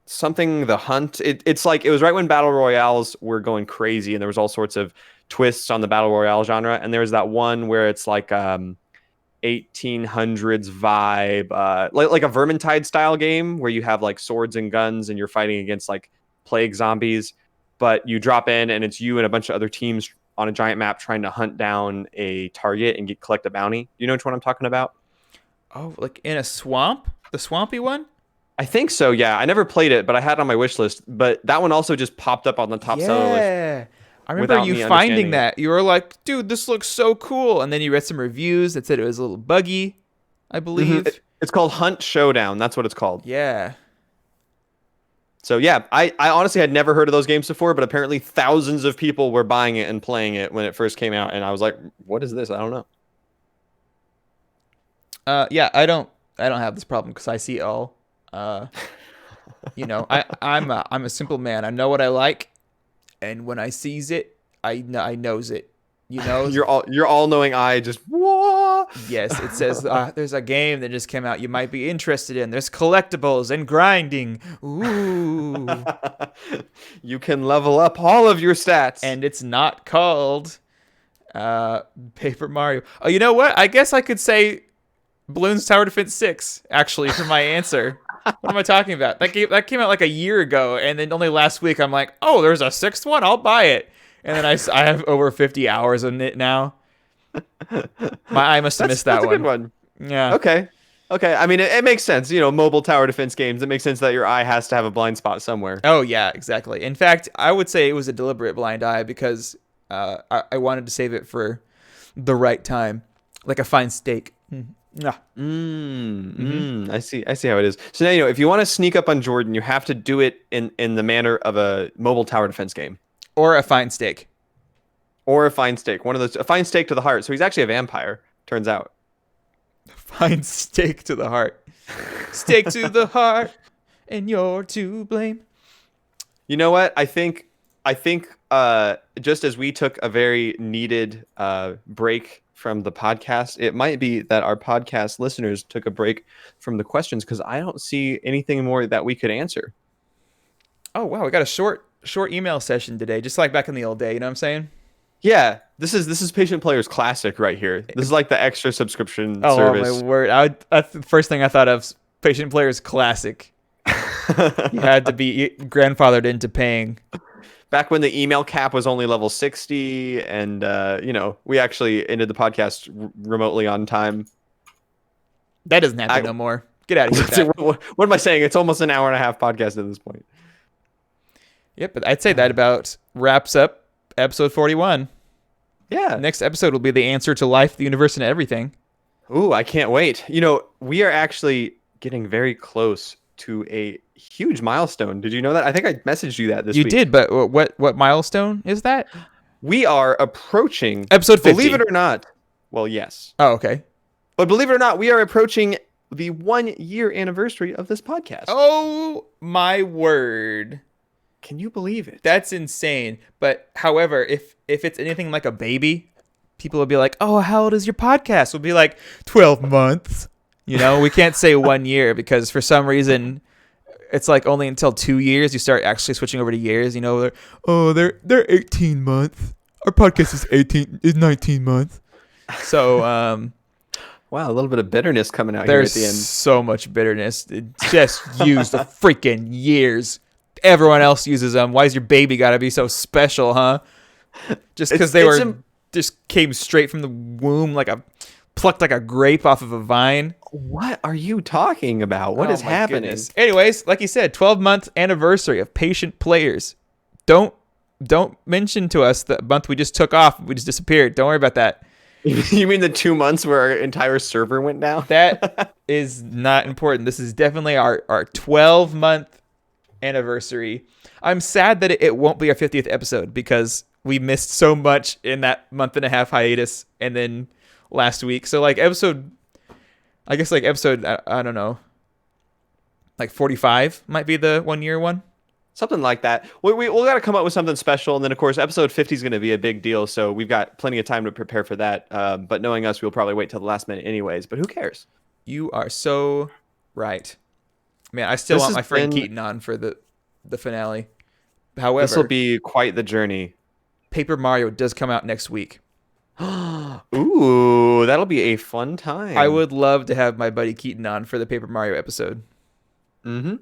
Something The Hunt. It's like it was right when battle royales were going crazy, and there was all sorts of twists on the battle royale genre. And there was that one where it's like 1800s vibe, like a Vermintide style game where you have like swords and guns and you're fighting against like plague zombies, but you drop in and it's you and a bunch of other teams on a giant map trying to hunt down a target and collect a bounty. Do you know which one I'm talking about? Oh, like in a swamp? The swampy one? I think so, yeah. I never played it, but I had it on my wish list. But that one also just popped up on the top seller list. Yeah. I remember you finding that. You were like, dude, this looks so cool. And then you read some reviews that said it was a little buggy, I believe. Mm-hmm. It's called Hunt Showdown. That's what it's called. Yeah. So yeah, I honestly had never heard of those games before, but apparently thousands of people were buying it and playing it when it first came out, and I was like, "What is this? I don't know." Yeah, I don't have this problem because I see all. You know, I'm a simple man. I know what I like, and when I sees it, I knows it. You know, your all knowing eye just whoa. Yes, it says there's a game that just came out you might be interested in. There's collectibles and grinding. Ooh. You can level up all of your stats. And it's not called Paper Mario. Oh, you know what? I guess I could say Bloons Tower Defense 6 actually for my answer. What am I talking about? That came out like a year ago, and then only last week I'm like, oh, there's a sixth one. I'll buy it. And then I have over 50 hours in it now. I must have missed that that's one. A good one. Yeah. Okay. I mean, it makes sense. You know, mobile tower defense games. It makes sense that your eye has to have a blind spot somewhere. Oh yeah, exactly. In fact, I would say it was a deliberate blind eye because I wanted to save it for the right time, like a fine steak. Yeah. I see how it is. So now you know if you want to sneak up on Jordan, you have to do it in the manner of a mobile tower defense game. Or a fine steak. Or a fine steak. One of those. A fine steak to the heart. So he's actually a vampire, turns out. Fine steak to the heart. Steak to the heart, and you're to blame. You know what? I think just as we took a very needed break from the podcast, it might be that our podcast listeners took a break from the questions because I don't see anything more that we could answer. Oh, wow. We got a short email session today, just like back in the old day. You know what I'm saying? Yeah, this is Patient Players Classic right here. This is like the extra subscription service. Oh my word! That's the first thing I thought of. Patient Players Classic. You had to be grandfathered into paying. Back when the email cap was only level 60, and we actually ended the podcast remotely on time. That doesn't happen no more. Get out of here. What am I saying? It's almost an hour and a half podcast at this point. Yep, but I'd say that about wraps up episode 41. Yeah. Next episode will be the answer to life, the universe, and everything. Ooh, I can't wait. You know, we are actually getting very close to a huge milestone. Did you know that? I think I messaged you that this week. You did, but what milestone is that? We are approaching episode 50. Believe it or not. Well, yes. Oh, okay. But believe it or not, we are approaching the 1 year anniversary of this podcast. Oh, my word. Can you believe it? That's insane. But however, if it's anything like a baby, people will be like, "Oh, how old is your podcast?" We'll be like, 12 months. You know, we can't say 1 year because for some reason it's like only until 2 years you start actually switching over to years. You know, they're 18 months. Our podcast is 19 months. So, wow, a little bit of bitterness coming out here at the end. There's so much bitterness. It just used the freaking years. Everyone else uses them. Why's your baby got to be so special, huh? Just because they just came straight from the womb like a plucked like a grape off of a vine. What are you talking about? What is my happening? Goodness. Anyways, like you said, 12-month anniversary of Patient Players. Don't mention to us the month we just took off. We just disappeared. Don't worry about that. You mean the 2 months where our entire server went down? That is not important. This is definitely our 12-month anniversary. I'm sad that it won't be our 50th episode because we missed so much in that month and a half hiatus and then last week. So like episode, I don't know, like 45 might be the 1 year one. Something like that. We'll got to come up with something special. And then, of course, episode 50 is going to be a big deal. So we've got plenty of time to prepare for that. But knowing us, we'll probably wait till the last minute anyways. But who cares? You are so right. Man, I still want my friend Keaton on for the finale. However, this will be quite the journey. Paper Mario does come out next week. Ooh, that'll be a fun time. I would love to have my buddy Keaton on for the Paper Mario episode. Mm-hmm.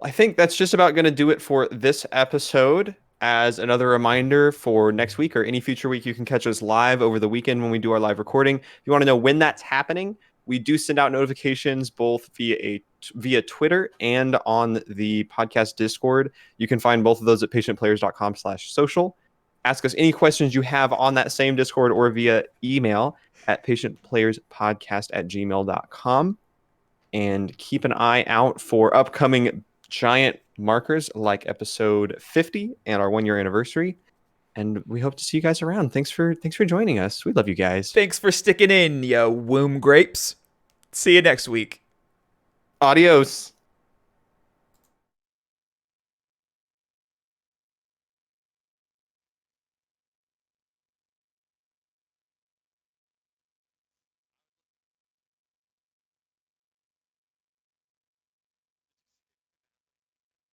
I think that's just about going to do it for this episode. As another reminder for next week or any future week, you can catch us live over the weekend when we do our live recording. If you want to know when that's happening, we do send out notifications both via Twitter and on the podcast Discord. You can find both of those at patientplayers.com/social. Ask us any questions you have on that same Discord or via email at patientplayerspodcast@gmail.com. And keep an eye out for upcoming giant markers like episode 50 and our 1 year anniversary. And we hope to see you guys around. Thanks for joining us. We love you guys. Thanks for sticking in, you womb grapes. See you next week. Adios.